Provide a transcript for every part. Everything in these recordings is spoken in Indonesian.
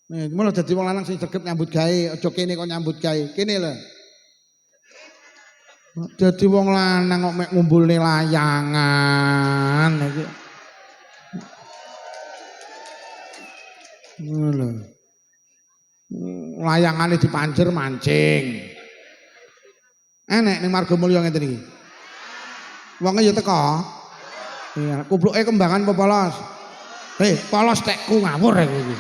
Mulai dadi wong lanang sing sregep nyambut gawe, aja kene kok nyambut gawe. Kene lho. Dadi wong lanang kok mek ngumpulne layangan iki. Ngono. Layangane dipanjer mancing. Enek ning Margomulya ngeten iki. Wonge ya teko. Iya, kupluke kembangan apa polos? Polos tekku ngawur iki.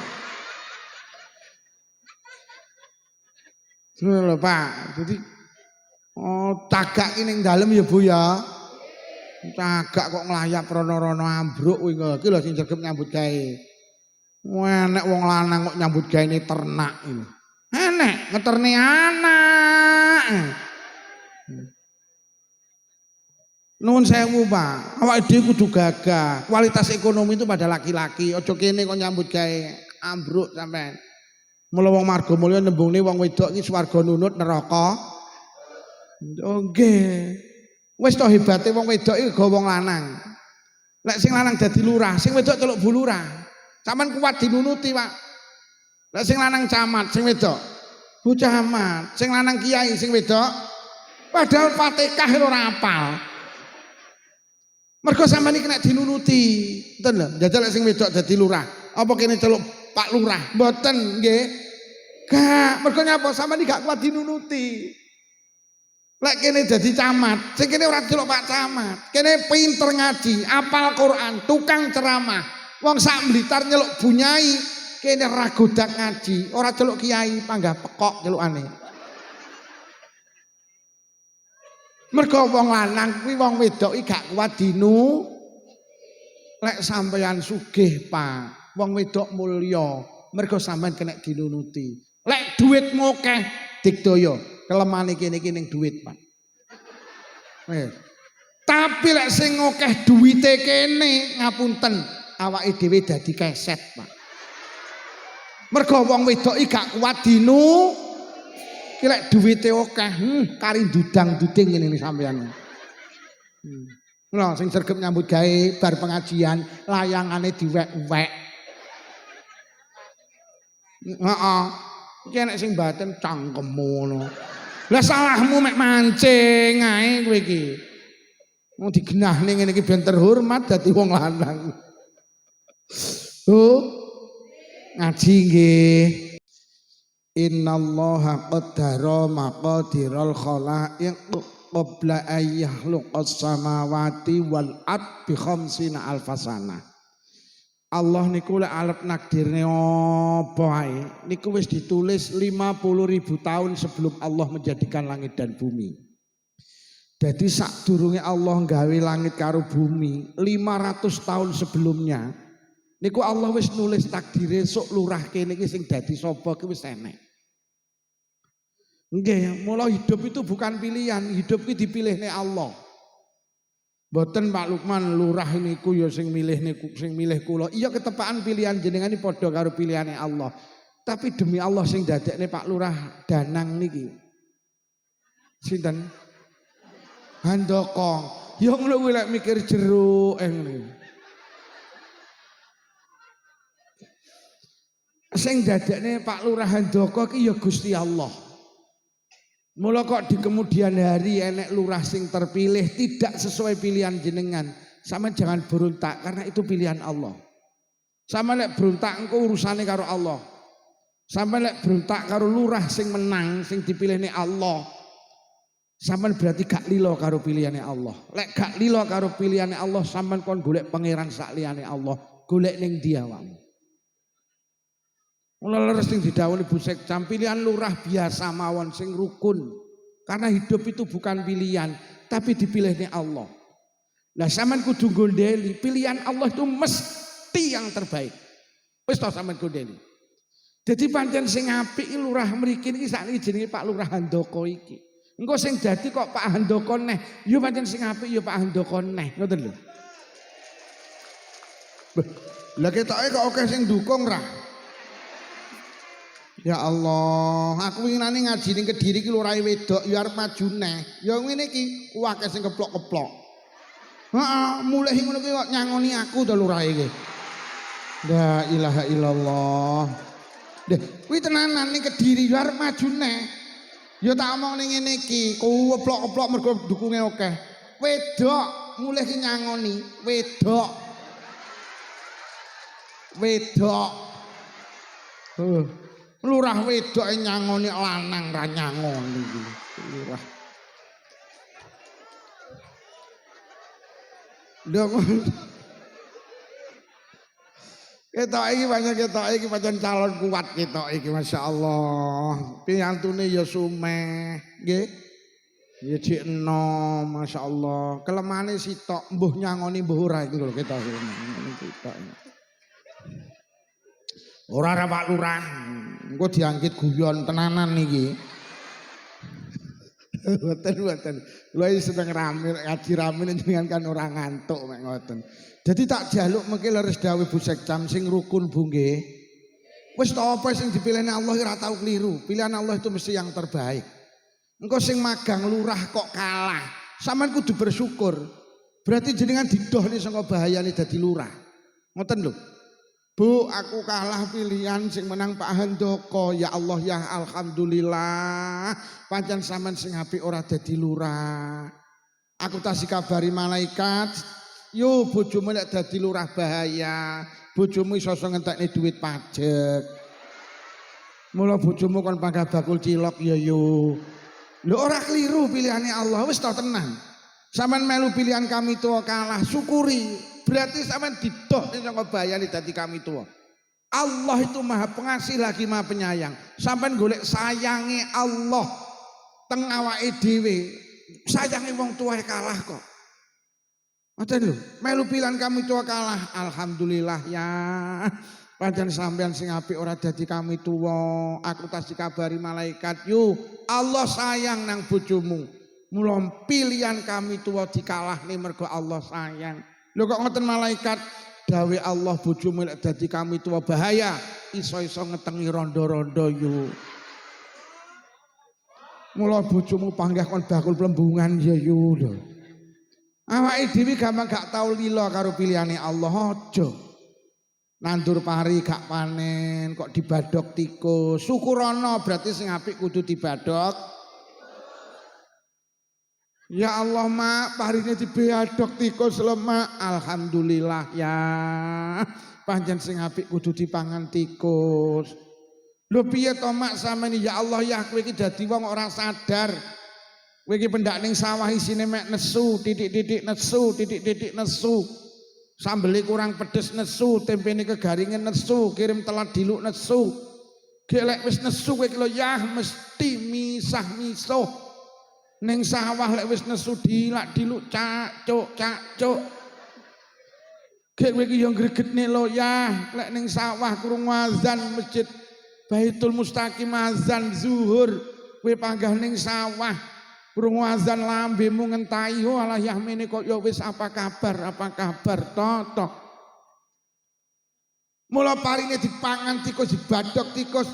Ngono lho, Pak. Jadi cagak ki ning dalem ya Bu ya. Cagak kok nglayap rono-rono ambruk kuwi iki lho sing sregep nyambut gawe. Enek wong lanang kok nyambut gawe ternak ini. Enek ngeterne anak. Nuwun sewu, Pak. Awake dhewe kudu gagah. Kualitas ekonomi itu pada laki-laki. Aja kene kok nyambut gawe ambruk sampean. Mula wong Margomulya nembungne wong wedok iki swarga nunut neraka. Oh nggih. Wis to hebate wong wedok iki go wong lanang. Lek sing lanang dadi lurah, sing wedok celuk bu lurah. Sampeyan kuat dinunuti, Pak. Lek sing lanang camat, sing wedok bu camat, sing lanang kiai, sing wedok padahal Fatihah ora apal. Mergo sampeyan iki nek dinunuti, ngoten lho. Jajal lek sing wedok dadi lurah, apa kene celuk Pak Lurah? Mboten nggih. Gak, mergo nyapa sampeyan iki gak kuat dinunuti. Lek kene dadi camat, sing kene ora celuk Pak Camat. Kene pinter ngaji, apal Quran, tukang ceramah. Wong sak Blitar nyeluk bunyai, kene ora godak ngaji, ora celuk kiai, panggah pekok celukane. Mergo wong lanang kuwi wong wedok iki gak kuat dinu. Lek sampeyan sugih, Pak, wong wedok mulya, mergo sampeyan kena dinunuti. Lek dhuwitmu akeh digdaya, kelemane kene iki ning dhuwit, Pak. Tapi lek sing akeh duwite kene, ngapunten, awake dhewe dadi keset, Pak. Mergo wong wedok iki gak kuat dinu. Ki lek duwite akeh, kari dudang-duding ngene sampeyan. Lha sing sregep nyambut gawe bar pengajian, layangane diwek-wek. Heeh. Iki enek sing baten cangkemmu ngono. Lah salahmu mek mancing ae kowe iki. Wong digenahne ngene iki ben terhormat dadi wong lanang. Ngaji nggih. Innallaha qaddara maqadiral khalaiq qabla ayyahluqas samawati wal ard bi khamsina alfasana. Allah niku lek arep nakdirne apa ae niku wis ditulis 50.000 tahun sebelum Allah menjadikan langit dan bumi. Jadi sakdurunge Allah nggawe langit karo bumi 500 tahun sebelumnya niku Allah wis nulis takdire sok lurah kene iki sing dadi sapa ki wis enek. Nggih, mula hidup itu bukan pilihan, hidup iki dipilihne Allah. Mboten Pak Lukman lurah niku ya sing milih kula. Iya ketepaan pilihan jenengan iki padha karo pilihane Allah. Tapi demi Allah sing dadekne Pak Lurah Danang niki. Sinten? Handoko. Ya ngono kuwi lek mikir jeruk ngene. Sing dadekne Pak Lurah Handoko iki ya Gusti Allah. Mula kok di kemudian hari enek lurah sing terpilih tidak sesuai pilihan jenengan. Sama jangan berontak karena itu pilihan Allah. Sama lek berontak engko urusane karo Allah. Sama lek berontak karo lurah sing menang sing dipilihne Allah. Sampeyan berarti gak lilo karo pilihane Allah. Lek gak lilo karo pilihane Allah sampeyan kon golek pangeran sak liyane Allah, golek ning ndi awakmu. Mula leres sing didhawuhi Bu Sekjam pilihan lurah biasa mawon sing rukun. Karena hidup itu bukan pilihan, tapi dipilihnya Allah. Lah sampean kudu gondeli, pilihan Allah itu mesti yang terbaik. Wis to sampean gondeli. Jadi pancen sing apik iki lurah mriki iki sakniki jenenge Pak Lurah Handoko iki. Engko sing dadi kok Pak Handoko neh, ya pancen sing apik ya Pak Handoko neh, ngoten lho. Lah ketoke kok akeh sing dukung ra? Ya Allah, aku winginane ngaji ning Kediri ki lurahe wedok ya arep maju neh. Ya ngene iki akeh sing keplok-keplok. Heeh, mulih ngono ki kok nyangoni aku to lurahe iki. La ilaha illallah. Deh, kuwi tenanan ning Kediri yo arep maju neh. Ya tak omong ning ngene iki, keplok-keplok mergo dukunge akeh. Wedok mulih ki nyangoni, wedok. Wedok. Lurah wedok nyangoni lanang ra nyangoni iki. Lurah. Ndok ketok iki pancen ketok iki pancen calon kuat ketok iki masyaallah. Piyantune ya sumeh, nggih. Ya dik enom masyaallah. Kelemane sitok mbuh nyangoni mbuh ora iki lho ketok ketok. Ora ra Pak Lurah. Engko diangkit guyon tenanan niki. Mboten. Lha seneng rame ngaji rame jenengan kan ora ngantuk mek ngoten. Jadi tak jaluk mengki leres dawuh Bu Sekjam sing rukun Bu nggih. Wis ta apa sing dipilihne Allah ora tau keliru. Pilihan Allah itu mesti yang terbaik. Engko sing magang lurah kok kalah. Sampeyan kudu bersyukur. Berarti jenengan didohne saka bahayane dadi lurah. Ngoten lho. Bu, aku kalah pilihan sing menang Pak Handoko. Ya Allah ya alhamdulillah. Pancen sampean sing apik ora dadi lurah. Aku tasih kabari malaikat. Yo bojomu nek dadi lurah bahaya. Bojomu iso ngentekne duit pajak. Mula bojomu kon pangkat bakul cilok ya yo. Lho ora keliru pilihane Allah wis ta tenan. Sampeyan melu pilihan kami tua kalah syukuri. Berarti sampean didoh ning saka bayane dadi kami tua. Allah itu maha pengasih lagi maha penyayang. Sampean golek sayange Allah teng awake dhewe. Sayange wong tuae kalah kok. Ngoten lho, melu pilihan kami tua kalah. Alhamdulillah ya. Pancen sampean sing apik ora dadi kami tua. Aku tas dikabari malaikat, "Yo, Allah sayang nang bojomu." Mula pilihan kami tua dikalahne mergo Allah sayang. Lho kok ngoten malaikat, dawe Allah bojomu lek dadi kami tua bahaya, iso-iso ngetengi rondo-rondo yo. Mula bojomu panggah kon bakul plembungan ya yo lho. Awake dhewe gampang gak tau lila karo pilihane Allah aja. Nandur pari gak panen kok dibadok tikus. Syukurana berarti sing apik kudu dibadok. Ya Allah mak, parine dibadok tikus lemak. Alhamdulillah ya. Pancen sing apik kudu dipangan tikus. Lho piye to mak sampeyan ya Allah ya kowe iki dadi wong ora sadar. Kowe iki pendak ning sawah isine mek nesu, titik-titik nesu, titik-titik nesu. Sambele kurang pedes nesu, tempene kegaringen nesu, kirim telat diluk nesu. Gelek wis nesu kowe iki lho ya mesti misah-misuh. Ning sawah lek wis nesu dilak-diluk cacuk. Gek kowe iki yo gregetne lho ya, lek ning sawah krungu azan masjid Baitul Mustaqim azan zuhur, kowe panggah ning sawah krungu azan lambemu ngentahi oh alah yahmene kok yo wis apa kabar to. Mula parine dipangan tikus dibadok tikus.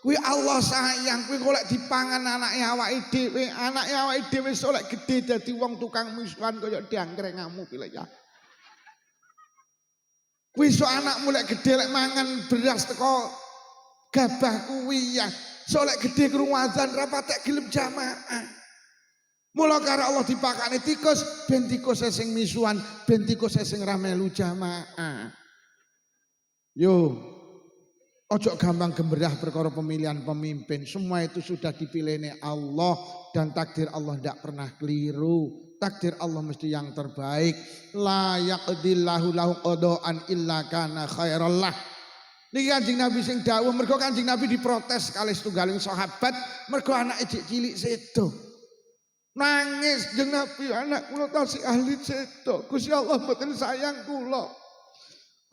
Kuwi Allah sayang, kuwi golek dipangan anake awake dhewe solek gede dadi wong tukang misuhan kaya diangkrengamu ki lek ya. Kuwi sok anakmu lek gede lek mangan beras teko gabah kuwi ya. Solek gede krungu azan ra patek gelem jamaah. Mula karo Allah dipakane tikus ben tikus sing misuhan, ben tikus sing ra melu jamaah. Yo ojo gampang gemerah perkara pemilihan pemimpin. Semua itu sudah dipilihnya Allah. Dan takdir Allah tidak pernah keliru. Takdir Allah mesti yang terbaik. La yaqdillahu lahu qada'an illa kana khairallah. Niki Kanjeng Nabi sing dawuh mergo Kanjeng Nabi diprotes kalih setunggaling sahabat mergo anake cilik sedo. Nangis Kanjeng Nabi, anak kula tasih ahli sedo. Gusti Allah mboten sayang kula.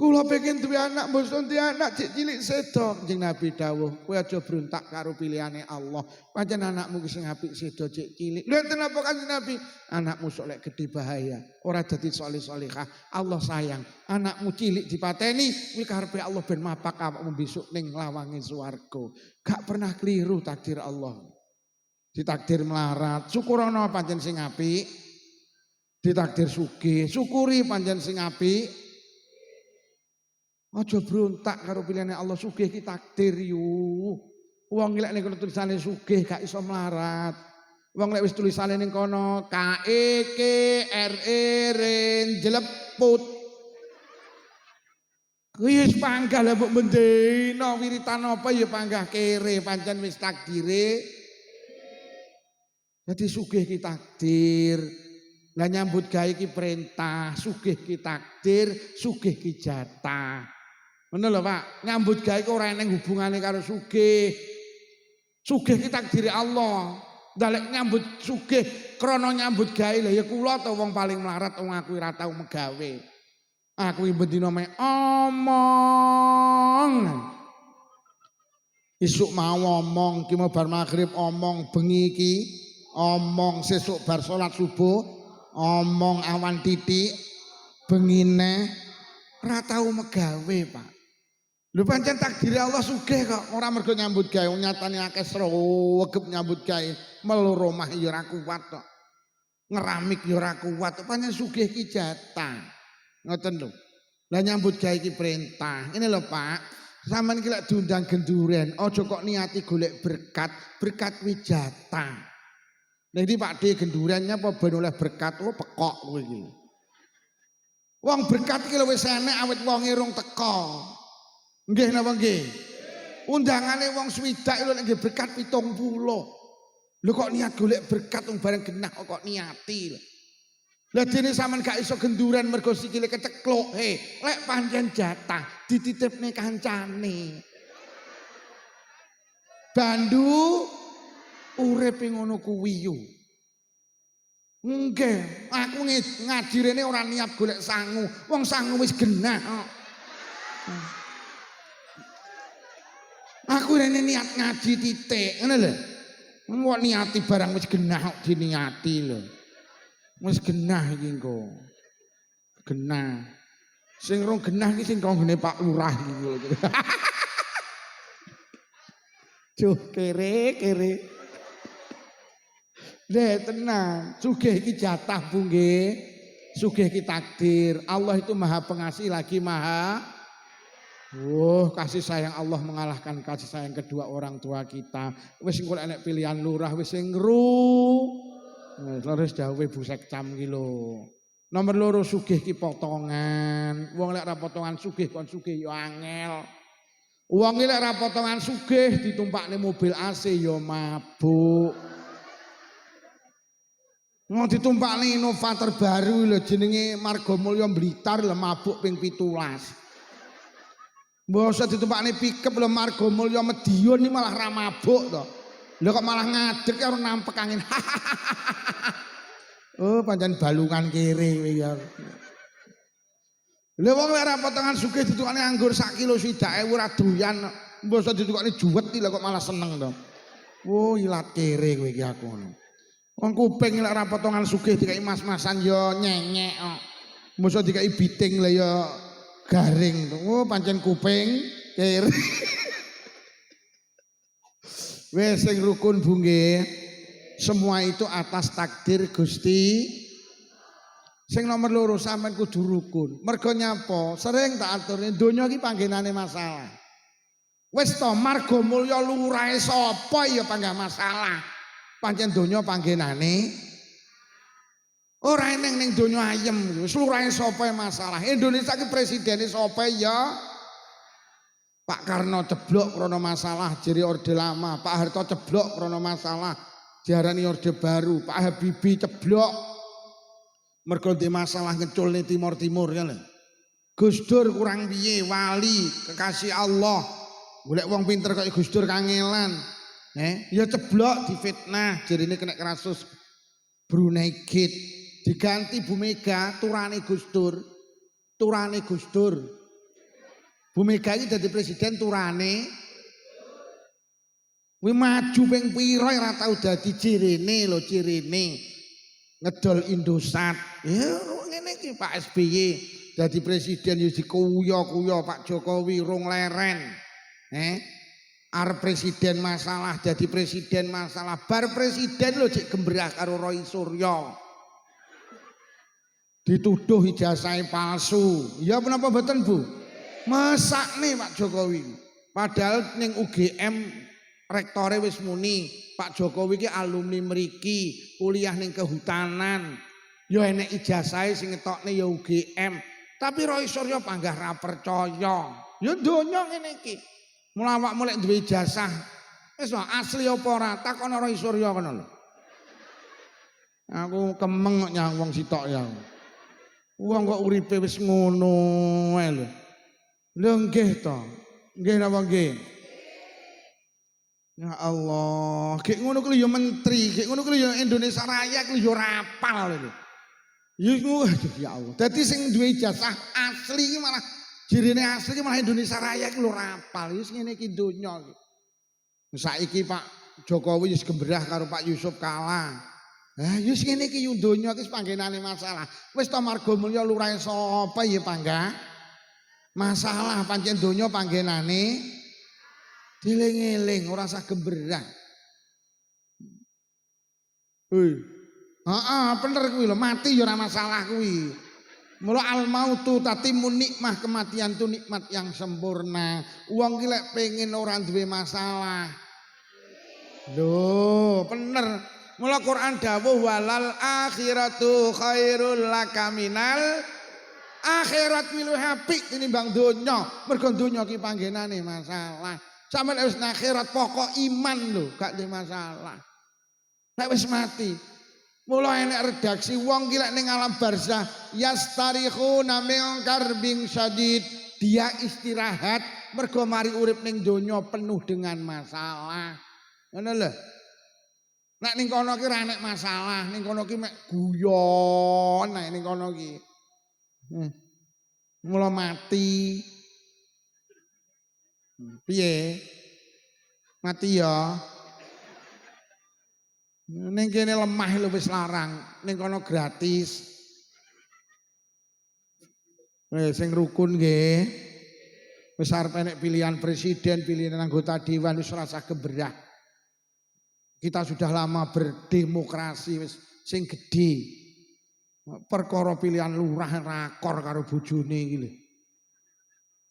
Kula pengen duwe anak mboten duwe anak cek cilik sedo. Kanjeng Nabi dawuh, kowe aja brontak karo pilihane Allah. Pancen anakmu sing apik sedo cek cilik. Lha enten apa Kanjeng Nabi? Anakmu sok lek gedhe bahaya, ora dadi saleh-salehah. Allah sayang. Anakmu cilik dipateni, kuwi karepe Allah ben mapak awakmu besok ning lawange swarga. Gak pernah keliru takdir Allah. Ditakdir melarat, syukurana pancen sing apik. Ditakdir sugih, syukuri pancen sing apik. Aja brontak karo pilihane Allah, sugih ki takdir yu. Wong lek ning tulisane sugih gak iso melarat. Wong lek wis tulisane ning kono KEKRE jeleput. Wis panggah lah mbok bendina wiritan apa ya panggah kere pancen wis takdire. Jadi sugih ki takdir. Lah nyambut gawe ki perintah, sugih ki takdir, sugih ki jatah. Ngono lho Pak, nyambut gawe ki ora eneng hubungane karo sugih. Sugih ki takdire Allah. Dalek nyambut sugih krana nyambut gawe lha ya kula to wong paling melarat wong aku ora tau megawe. Aku bendina me omong. Isuk mau omong, ki mau bar maghrib omong, bengi ki omong, sesuk bar salat subuh omong, awan titik bengine ora tau megawe, Pak. Lho pancen takdir Allah sugih kok, ora mergo nyambut gawe, nyatane akeh sregep nyambut gawe, melu omah ya ora kuat kok. Ngeramik ya ora kuat, pancen sugih ki jatah. Ngoten lho. Lah nyambut gawe iki perintah. Ini lho Pak, sampean iki lek diundang genduren, aja kok niati golek berkat, berkat kuwi jatah. Lah iki Pak D gendurennya apa ben oleh berkat, oh pekok kowe iki. Wong berkat iki lho wis enek awit wonge rung teka. Nggih napa nggih? Undangane wong swidak lho nek nggih berkat 70. Lho kok niat golek berkat wong bareng genah kok niati lho. Lah dene sampean gak iso genduren mergo sikile kecekluk. Lek pancen jatah dititipne kancane. Bandu urip ngono kuwi yo. Nggih, aku ngaji rene ora niat golek sangu. Wong sangu wis genah kok. Aku rene niat ngaji titik, ngono lho. Wong niati barang wis genah kok diniati lho. Wis genah iki engko. Genah. Sing rong genah iki sing konggone Pak Lurah iki lho. Cuh kere. Lha tenang, sugih iki jatah Bu nggih. Sugih iki takdir. Allah itu Maha Pengasih lagi Maha kasih sayang Allah mengalahkan kasih sayang kedua orang tua kita. Wis engko enek pilihan lurah wis sing terus dawuhe Bu Sekcam ki lho. Nomor loro sugih ki potongan. Wong lek ra potongan sugih kon sugih ya angel. Wong lek ra potongan sugih ditumpakne mobil AC ya mabuk. Mau ditumpakne Innova terbaru lho jenenge Margomulyo Blitar lho mabuk ping 17. Mbok usah ditumpakne pickup lho Margomulyo Medion iki malah ra mabuk to. Lho kok malah ngadeg karo nampek angin. Oh pancen balungan kere kowe ya. Lha wong lek ra potongan sugih ditukane anggur sak kilo 20.000 ora doyan. Mbok usah ditukane juwet lho kok malah seneng to. Oh ilat kere kowe iki aku ngono. Wong kuping lek ra potongan sugih dikai mas-masan ya nyenyek kok. Mbok usah dikai biting lho ya garing. Oh pancen kuping kere. Wes sing rukun Bu nggih. Semua itu atas takdir Gusti. Sing nomor loro sampean kudu rukun. Mergo nyapa? Sering tak aturne donya iki panggenane masalah. Wis to Margomulyo lurahe sapa ya panggah masalah. Pancen donya panggenane ora eneng ning donya ayem. Wis lurahe sapa masalah. Indonesia iki presidene sapa ya? Pak Karno ceblok krono masalah jere Orde Lama, Pak Harto ceblok krono masalah diarani Orde Baru, Pak Habibie ceblok mergo ndek masalah ngeculne Timur-Timur ya lho. Gus Dur kurang piye wali kekasih Allah. Golek wong pinter kaya Gus Dur kangelan. Ya ceblok difitnah jerene kena kasus Brunei Gate. Diganti Bu Mega turane Gus Dur. Turane Gus Dur. Bu Mega iki dadi presiden turane kuwi maju ping pira ora tau dadi cirene lho cirene ngedol Indosat. Ya ngene iki Pak SBY dadi presiden ya dikuyo-kuyo Pak Jokowi rong leren. Arep presiden masalah dadi presiden masalah bar presiden lho cek gembrah karo Roy Suryo. Dituduh ijazah palsu. Ya menapa mboten Bu? Mesak nih Pak Jokowi. Padahal ning UGM rektore wis muni, Pak Jokowi ki alumni mriki, kuliah ning kehutanan. Ya enek ijazahe sing ngetokne ya UGM. Tapi Roy Suryo panggah ra percaya. Ya donya ngene iki. Mula awakmu lek duwe ijazah, wis asli apa ora takon Roy Suryo kono lho. Aku kemeng kok nyang wong sitok ya. Wong kok uripe wis ngono ae lho. Lho nggih to. Nggih napa nggih? Ya Allah, gek ngono kuwi ya menteri, gek ngono kuwi ya Indonesia Raya kuwi ya rapal lho. Ya Allah. Dadi sing duwe ijazah asli iki malah jirine asli iki malah Indonesia Raya iki lho rapal. Wis ngene iki donya iki. Saiki Pak Jokowi wis gembrah karo Pak Yusuf kalah. Wis ngene iki yo donya iki panggenane masalah. Wis to Marga Mulya lurahe sapa ya panggah? Masalah pancen donya panggenane dieling-eling ora usah gembrah. Bener kuwi lho, mati ya ora masalah kuwi. Mula al mautu tatimun nikmah, kematian itu nikmat yang sempurna. Wong ki lek pengen ora duwe masalah. Lho, bener. Mula Quran dawuh walal akhiratu khairul laka minal akhirat milu apik tinimbang donya. Mergo donya ki panggenane masalah. Sampeyan wis nang akhirat pokok iman lho, gak ada masalah. Nek wis mati. Mula enek redaksi wong ki lek ning alam barzah yastarikhuna min karbin syadid. Dia istirahat mergo mari urip ning donya penuh dengan masalah. Ngono lho. Nek ning kono ki ra enek masalah, ning kono ki mek guyon nek ning kono ki. Mula mati. Piye? Mati ya. Ning kene lemah lho wis larang, ning kono gratis. Sing rukun nggih. Wis arep enek pilihan presiden, pilihan anggota dewan wis ora usah gebrah. Kita sudah lama berdemokrasi wis sing gedhe. Perkara pilihan lurah rakor karo bojone iki lho.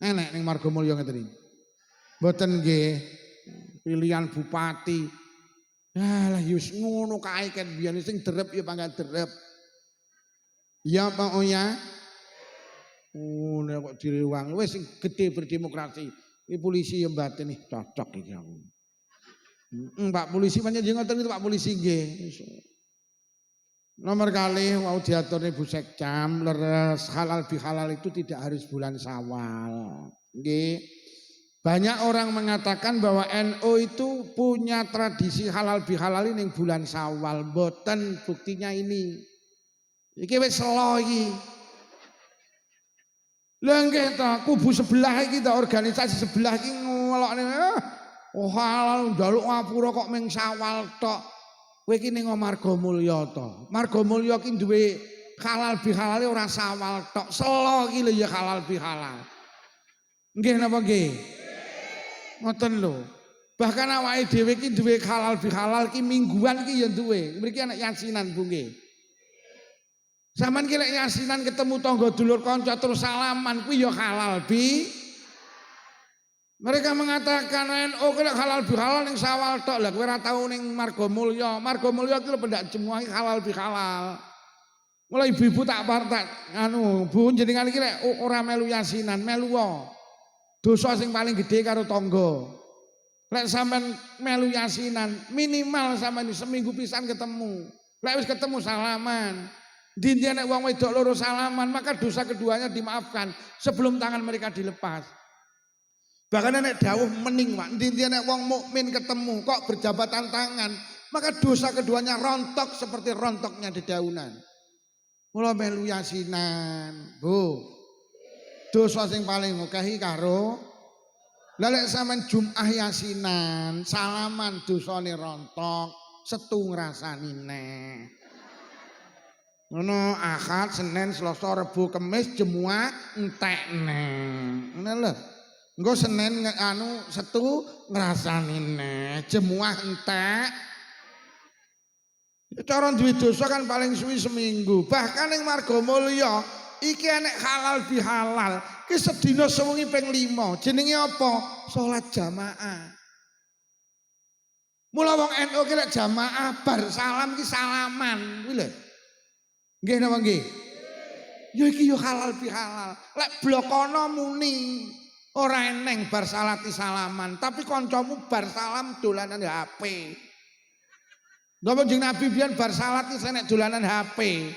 Enek ning Marga Mulya ngeten iki. Mboten nggih. Pilihan bupati. Lah yus ngono kae kan biyen sing derep ya pangkat derep. Ya Pak Oya. Nek kok direwang wis sing gedhe berdemokrasi. Iki polisi ya mbaten nih cocok iki aku. Pak polisi pancen ngoten itu Pak polisi nggih. Nomor kali mau diaturne Bu Sekjam leres halal bihalal itu tidak harus bulan Syawal. Nggih. Banyak orang mengatakan bahwa NU itu punya tradisi halal bihalal ini bulan Syawal. Mboten buktinya ini. Iki wis selo iki. Lha nggih ta kubu sebelah iki ta organisasi sebelah iki ngelokne oh halal njaluk ngapura kok ming Syawal tok. Kowe iki ning Marga Mulya to. Marga Mulya ki duwe halal bihalale ora Syawal tok. Selo iki lho ya halal bihalal. Nggih napa nggih? Ngoten lho. Bahkan awake dhewe iki duwe halal bihalal ki mingguan ki ya duwe. Mriki anak yasinan Bu nggih. Sampeyan ki lek yasinan ketemu tangga dulur kanca terus salaman kuwi ya halal bi. Mereka mengatakan NU kira halal bihalal ning Syawal tok. Lah kowe ora tau ning Marga Mulya. Marga Mulya ki pendak jemuah halal bihalal. Mulai ibu-ibu tak partak anu, Bu jenengan iki lek ora melu yasinan, melu wae. Dosa sing paling gede karo tangga. Lek sampean melu yasinan, minimal sampean seminggu pisan ketemu. Lek wis ketemu salaman. Dindi nek wong wedok loro salaman, maka dosa keduanya dimaafkan sebelum tangan mereka dilepas. Bahkan nek dawuh mening Pak, dindi nek wong mukmin ketemu kok berjabatan tangan, maka dosa keduanya rontok seperti rontoknya dedaunan. Mula melu yasinan, Bu. Dosa sing paling akeh karo lek sampean Jumat yasinan, salaman dosane rontok, setu ngrasani neh. Ngono Ahad, Senin, Selasa, Rebo, Kamis, Jumat entekne. Ngono lho. Engko Senin anu Setu ngrasani neh, Jumat entek. Cara duwe dosa kan paling suwi seminggu. Bahkan ning Marga Mulya iki enek halal bihalal. Ki sedina sewengi ping 5. Jenenge apa? Salat jamaah. Mula wong NU ki lek jamaah bar salam ki salaman kuwi lho. Nggih napa nggih? Ya iki yo halal bihalal. Lek blokono muni ora eneng bar salati salaman, tapi kancamu bar salam dolanan HP. Napa jeneng Nabi biyen bar salat iki nek dolanan HP.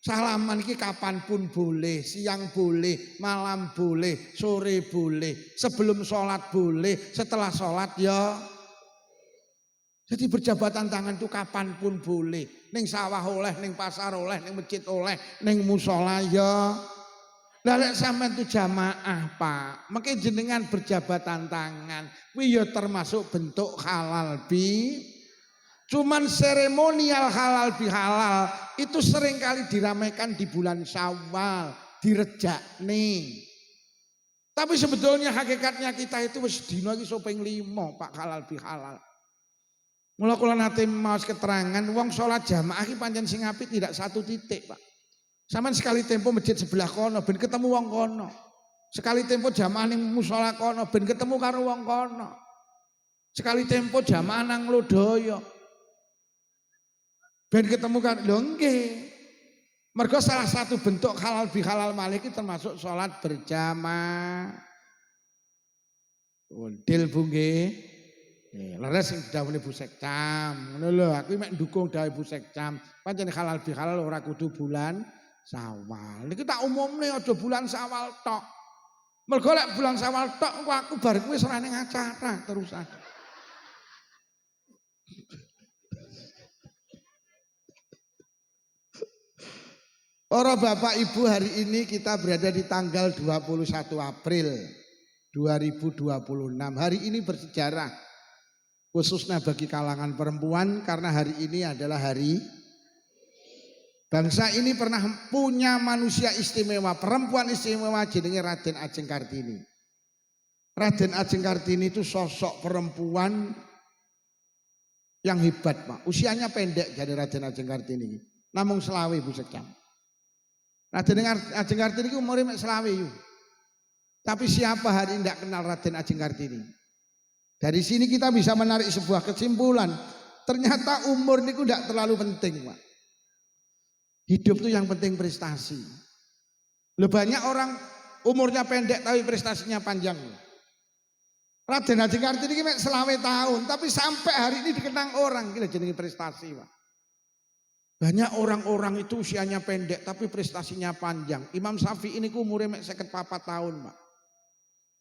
Salaman iki kapanpun boleh, siang boleh, malam boleh, sore boleh, sebelum sholat boleh, setelah sholat ya. Jadi berjabatan tangan itu kapanpun boleh. Ning sawah oleh, ning pasar oleh, ning masjid oleh, ning musola ya. Lah lek sampean itu jamaah, Pak. Mengke jenengan berjabatan tangan. Kuwi ya termasuk bentuk halal bi. Cuman seremonial halal bihalal itu seringkali diramaikan di bulan Syawal, direjak nih. Tapi sebetulnya hakikatnya kita itu wis dina iki sopeng 5 Pak halal bihalal. Mula kula nate maos keterangan wong salat jamaah iki pancen sing apik tidak satu titik, Pak. Sampeyan sekali tempo masjid sebelah kono ben ketemu wong kono. Sekali tempo jamaah ning musala kono ben ketemu karo wong kono. Sekali tempo jamaah nang Lodaya ben ketemu kan lho nggih. Mergo salah satu bentuk halal bihalal malih iki termasuk salat berjamaah. Wondil Bu nggih. Leres sing didhawuhi Bu Sekcam. Ngono lho, aku mek ndukung dawuh Bu Sekcam. Pancen halal bihalal ora kudu bulan Syawal. Niki tak umumne aja bulan Syawal tok. Mergo lek bulan Syawal tok engko aku bar kuwi ora ning acara terusan. Para Bapak Ibu, hari ini kita berada di tanggal 21 April 2026. Hari ini bersejarah. Khususnya bagi kalangan perempuan karena hari ini adalah hari bangsa ini pernah punya manusia istimewa, perempuan istimewa jenenge Raden Ajeng Kartini. Raden Ajeng Kartini itu sosok perempuan yang hebat, Pak. Usianya pendek jadi Raden Ajeng Kartini. Namung selawe Bu Sekcam. Raden Ajeng Kartini itu umurnya mek selawe yuk. Tapi siapa hari ini tidak kenal Raden Ajeng Kartini? Dari sini kita bisa menarik sebuah kesimpulan. Ternyata umur itu tidak terlalu penting, Pak. Hidup itu yang penting prestasi. Lebih banyak orang umurnya pendek tapi prestasinya panjang. Raden Ajeng Kartini ini selawe tahun, tapi sampai hari ini dikenang orang. Kita jenenge prestasi, Pak. Banyak orang-orang itu usianya pendek tapi prestasinya panjang. Imam Syafi'i ini umurnya 54 tahun, Pak.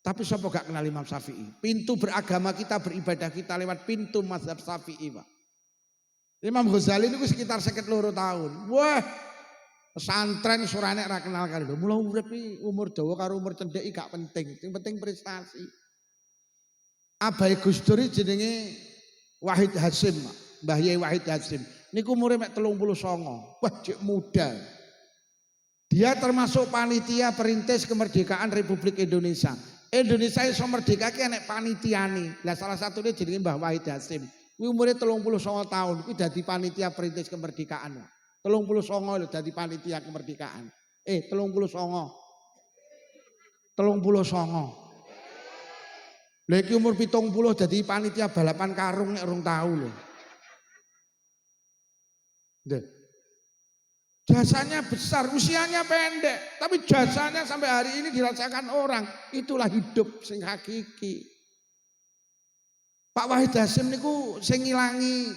Tapi siapa gak kenal Imam Syafi'i? Pintu beragama kita, beribadah kita lewat pintu mazhab Syafi'i, Pak. Imam Ghazali itu sekitar 52 tahun. Wah, pesantren surane ra kenal kali lho. Mula urip umur dawa karo umur cendhek gak penting. Yang penting prestasi. Abai Gus Dur jenenge Wahid Hasyim, Mbah Yai Wahid Hasyim. Niku umure mek 39. Wah, cek muda. Dia termasuk panitia perintis kemerdekaan Republik Indonesia. Indonesia iso merdeka ki enek panitiane. Lah salah satunya jenenge Mbah Wahid Hasyim. Kuwi umure 39 tahun, kuwi dadi panitia perintis kemerdekaan. 39 lho dadi panitia kemerdekaan. 39. 39. Lah iki umur 70 dadi panitia balapan karung nek urung tau lho. Jasanya besar, usianya pendek, tapi jasanya sampai hari ini dirasakan orang. Itulah hidup sing hakiki. Pak Wahid Hasyim niku sing ngilangi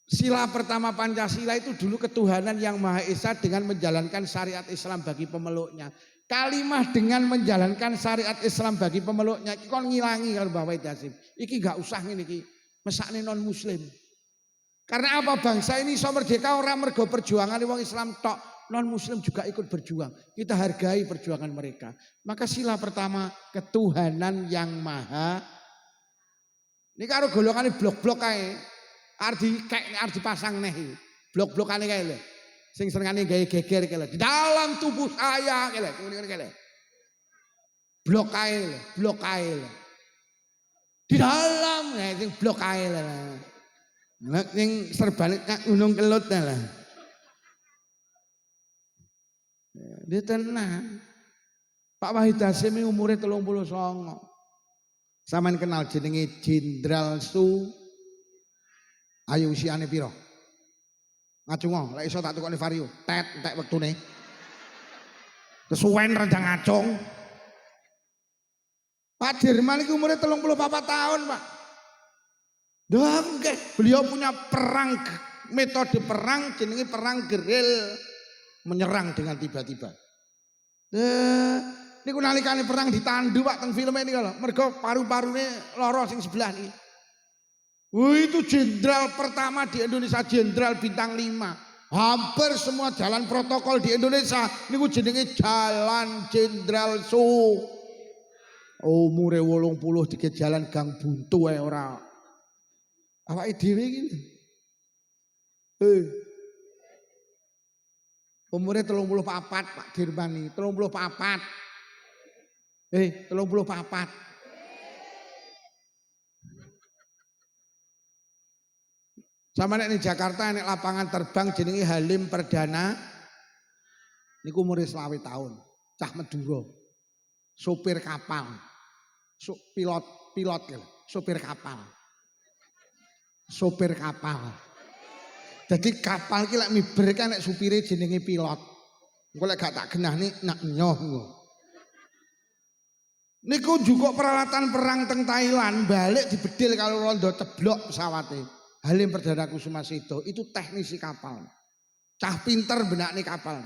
sila pertama Pancasila itu dulu ketuhanan yang Maha Esa dengan menjalankan syariat Islam bagi pemeluknya. Kalimah dengan menjalankan syariat Islam bagi pemeluknya iki kon ngilangi karo Pak Wahid Hasyim. Iki gak usah ngene iki, mesakne non muslim. Karena apa bangsa ini iso merdeka orang mergo perjuangan wong Islam tok, non muslim juga ikut berjuang. Kita hargai perjuangan mereka. Maka sila pertama ketuhanan yang maha. Ini karo golongane blok-blok kae. Arep dipasang neh. Blok-blokane kae lho. Sing senengane gawe geger kae lho. Di dalam tubuh saya kae lho, ngene kae lho. Blok kae lho, blok kae lho. Di dalam sing blok kae lho. Nek ning serbalik Gunung Kelut lah. Dia tenang. Pak Wahid Hasyim umurnya 39. Sampeyan kenal jenenge Jenderal Su. Ayo usiane piro? Ngacungo, lek iso tak tukoni vario. Entek wektune. Kesuwen rendang ngacung. Pak Dirman iki umure 34 tahun, Pak. Nggih, beliau punya metode perang jenenge perang geril, menyerang dengan tiba-tiba. Niku nalikane perang ditandu Pak teng film ini kalau mergo paru-parune loro sing sebelah niki. Itu jenderal pertama di Indonesia, jenderal bintang 5. Hampir semua jalan protokol di Indonesia niku jenenge Jalan Jenderal Su. Umure 80 dikit jalan gang buntu ae ora. Awake dhewe iki. Umure 34 Pak Dirman iki, 34. 34. Sama nek di Jakarta nek lapangan terbang jenenge Halim Perdana. Niku umure 20 tahun. Cah Madura. Sopir kapal. Pilot ya, sopir kapal. Sopir kapal. Jadi kapal iki lek miber kan nek supire jenenge pilot. Engko lek gak tak genah nih nak nyoh engko. Niku juga peralatan perang teng Thailand, balik dibedil kalau rondo ceblok pesawate. Halim Perdana Kusuma Sedo itu teknisi kapal. Cah pinter benakne kapal.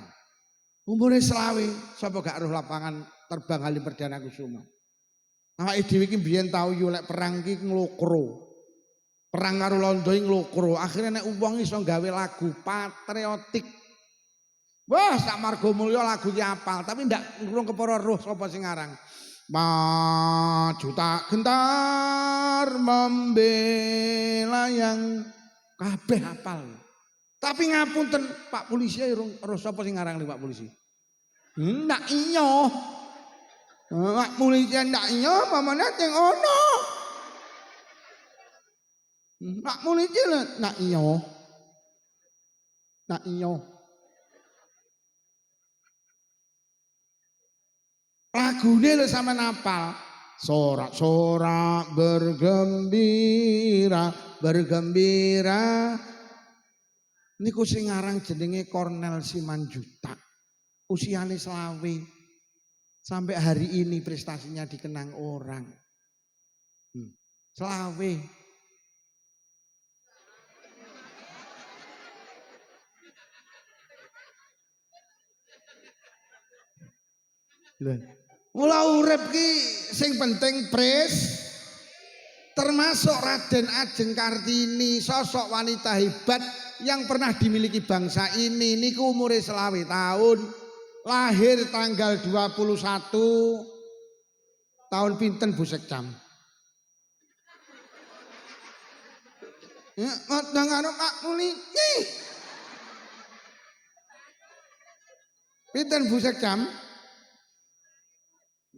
Umure 20, sapa gak roh lapangan terbang Halim Perdana Kusuma. Awake dhewe iki biyen tau yo lek perang iki nglokro. Perang karo Londo nglokro. Akhirnya nek wong iso gawe lagu patriotik. Wah, sak Margomulyo lagu ki apal, tapi ndak ngurung kepara roh sapa sing ngarang. Maju tak gentar membela yang kabeh hafal. Tapi ngapunten Pak polisi roh sapa sing ngarang Pak polisi? Ndak iya. Pak polisi ndak iya mamane teng ono. Pak polisi ndak iya. Ndak iya. Lagune lho sampean apal. Sorak-sorak bergembira, bergembira. Niku sing ngarang jenenge Cornel Simanjutak. Usiane 20. Sampai hari ini prestasinya dikenang orang. 20. Mula urip ki sing penting termasuk Raden Ajeng Kartini, sosok wanita hebat yang pernah dimiliki bangsa ini. Niku umure 20 tahun, lahir tanggal 21 tahun pinten Bu Sekcam? Ngodang karo Pak Muliki. Pinten Bu Sekcam?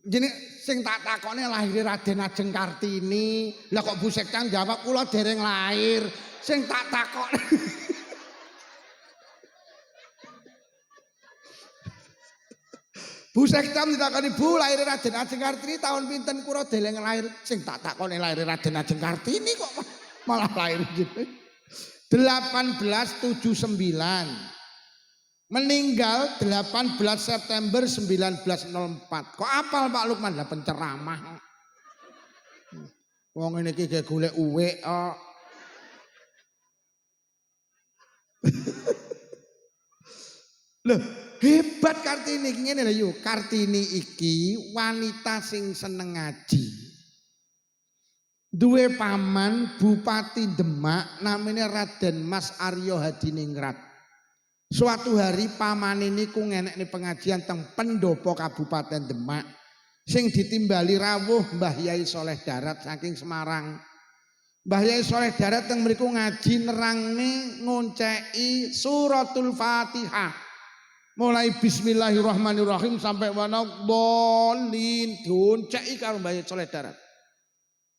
Jadi sing tak takone lahir Raden Ajeng Kartini. Lah kok Bu Sekcam jawab kula dereng lahir. Sing tak takone. Bu Sekcam ditakoni Bu lahir Raden Ajeng Kartini tahun pinten kula dereng lahir. Sing tak takone lahir Raden Ajeng Kartini kok malah lahir gitu. 1879. Meninggal 18 September 1904. Kok apal Pak Lukman? Lah penceramah. Wong ngene iki ge golek uwek kok. Loh, hebat Kartini iki ngene lho yo. Kartini iki wanita sing seneng ngaji. Duwe paman Bupati Demak namanya Raden Mas Aryo Hadiningrat. Suatu hari paman ini ku ngenekne pengajian teng pendopo Kabupaten Demak sing ditimbali rawuh Mbah Yai Soleh Darat saking Semarang. Mbah Yai Soleh Darat teng mriku ngaji nerangne ngonceki suratul Fatihah. Mulai bismillahirrahmanirrahim sampai wanadhdallin donceki karo Mbah Yai Soleh Darat.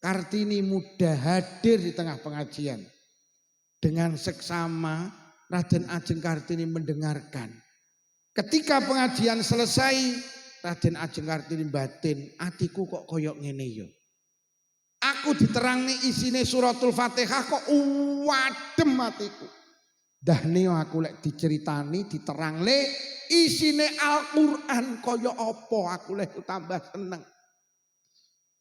Kartini muda hadir di tengah pengajian dengan seksama. Raden Ajeng Kartini mendengarkan. Ketika pengajian selesai, Raden Ajeng Kartini batin, atiku kok koyok ngene yo. Aku diterangni isine suratul Fatihah kok wadem atiku. Dahne aku lek diceritani diterangne isine Al-Qur'an kaya apa aku lek tambah seneng.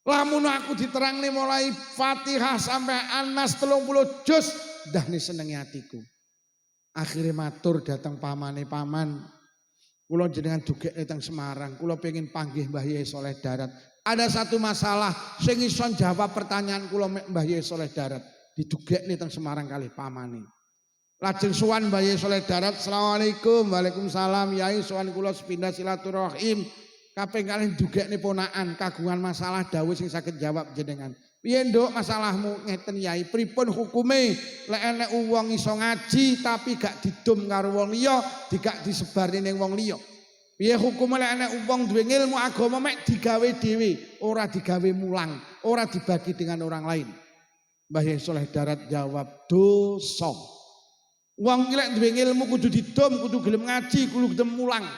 Lamun aku diterangne mulai Fatihah sampai Anas 30 juz, dahne senenge atiku. Akhirnya matur datang pamane paman. Kula jenengan dugekne teng Semarang, kula pengen panggih Mbah Yai Soleh Darat. Ada satu masalah sing iso jawab pertanyaan kula mek Mbah Yai Soleh Darat, didugekne teng Semarang kalih pamane. Lajeng sowan Mbah Yai Soleh Darat, Assalamualaikum, Waalaikumsalam, Yai sowan kula sepindah silaturahim. Kaping kalih dugekne ponakan kagungan masalah dawuh sing saged jawab jenengan. Piye nduk masalahmu ngeten Yai, pripun hukume lek enek wong iso ngaji tapi gak didum karo wong liya, gak disebarne ning wong liya. Piye hukume lek enek wong duwe ilmu agama mek digawe dhewe, ora digawe mulang, ora dibagi dengan orang lain. Mbah Yai Soleh Darat jawab, dosa. Wong lek duwe ilmu kudu didum, kudu gelem ngaji, kudu gelem mulang.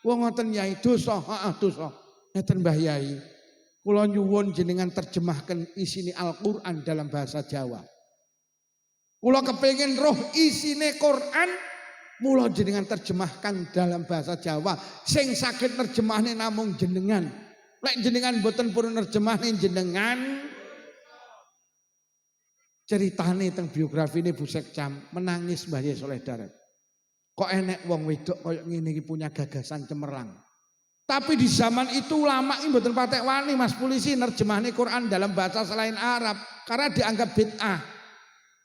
Wong ngoten Yai, dosa, heeh dosa. Ngeten Mbah Yai. Kula nyuwun jenengan terjemahkan isine Al-Qur'an dalam bahasa Jawa. Kula kepengin roh isine Quran, mula jenengan terjemahkan dalam bahasa Jawa. Sing saged nerjemahne namung jenengan. Lek jenengan boten purun nerjemahne jenengan. Ceritane teng biografine Bu Sekcam, menangis Mbah Yai Soleh Darat. Kok enek wong wedok koyo ngene iki punya gagasan cemerlang. Tapi di zaman itu ulama ini mboten patek wani Mas Polisi nerjemahne Quran dalam bahasa selain Arab karena dianggap bid'ah.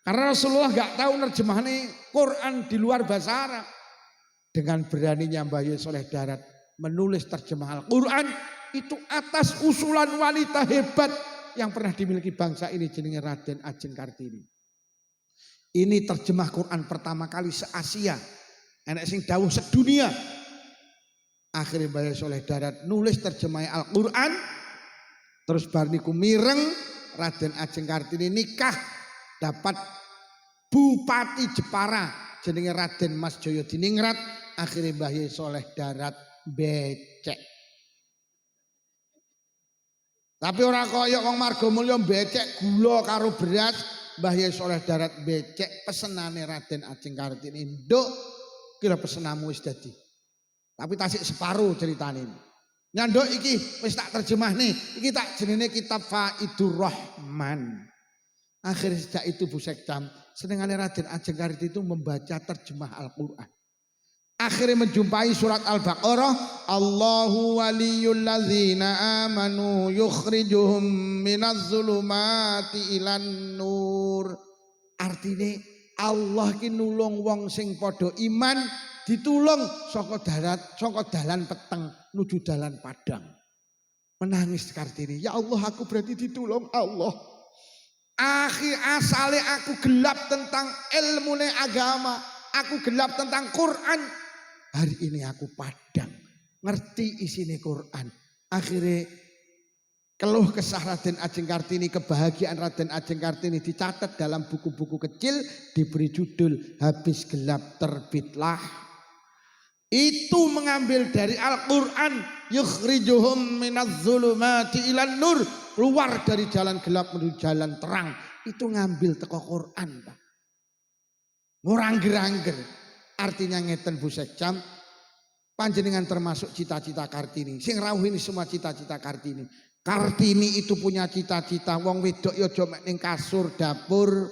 Karena Rasulullah gak tahu nerjemahne Quran di luar bahasa Arab. Dengan beraninya Mbah Yai Soleh Darat menulis terjemah Al-Quran itu atas usulan wanita hebat yang pernah dimiliki bangsa ini jenenge Raden Ajeng Kartini. Ini terjemah Quran pertama kali se-Asia. Enek sing dawuh sedunia. Akhirnya Mbah Yai Soleh Darat nulis terjemah Al-Quran. Terus bar niku mireng Raden Ajeng Kartini nikah dapat Bupati Jepara jenenge Raden Mas Joyo Diningrat. Akhirnya Mbah Yai Soleh Darat becek. Tapi ora kaya wong Margomulyo becek gula karo beras. Mbah Yai Soleh Darat becek pesenane Raden Ajeng Kartini. Nduk kira pesenamu wis dadi. Tapi tasik separuh ceritane. Nyanduk iki wis tak terjemah nih. Iki tak jenenge kitab Faidur Rahman. Akhirnya sejak itu Bu Sekcam, senengane Raden Ajeng Kartini itu membaca terjemah Al-Quran. Akhirnya menjumpai surat Al-Baqarah, Allahu waliyul ladzina amanu yukhrijuhum minaz zulumati ilan nur. Artinya Allah ki nulung wong sing padha iman ditulung saka dalan peteng nuju dalan padang. Menangis Kartini, ya Allah aku berarti ditulung Allah. Asale aku gelap tentang ilmune agama, aku gelap tentang Quran. Hari ini aku padang, ngerti isine Quran. Akhirnya keluh kesah Raden Ajeng Kartini, kebahagiaan Raden Ajeng Kartini dicatat dalam buku-buku kecil, diberi judul Habis Gelap Terbitlah. Itu mengambil dari Al-Quran, yukhrijuhum minadz zulumati ilan nur, keluar dari jalan gelap menuju jalan terang. Itu ngambil teko Quran, Pak. Ngurangger-angger. Artinya ngeten Bu Sekcam, panjenengan termasuk cita-cita Kartini. Sing rawuh ini semua cita-cita Kartini. Kartini itu punya cita-cita, wong wedok ya aja mek ning kasur, dapur,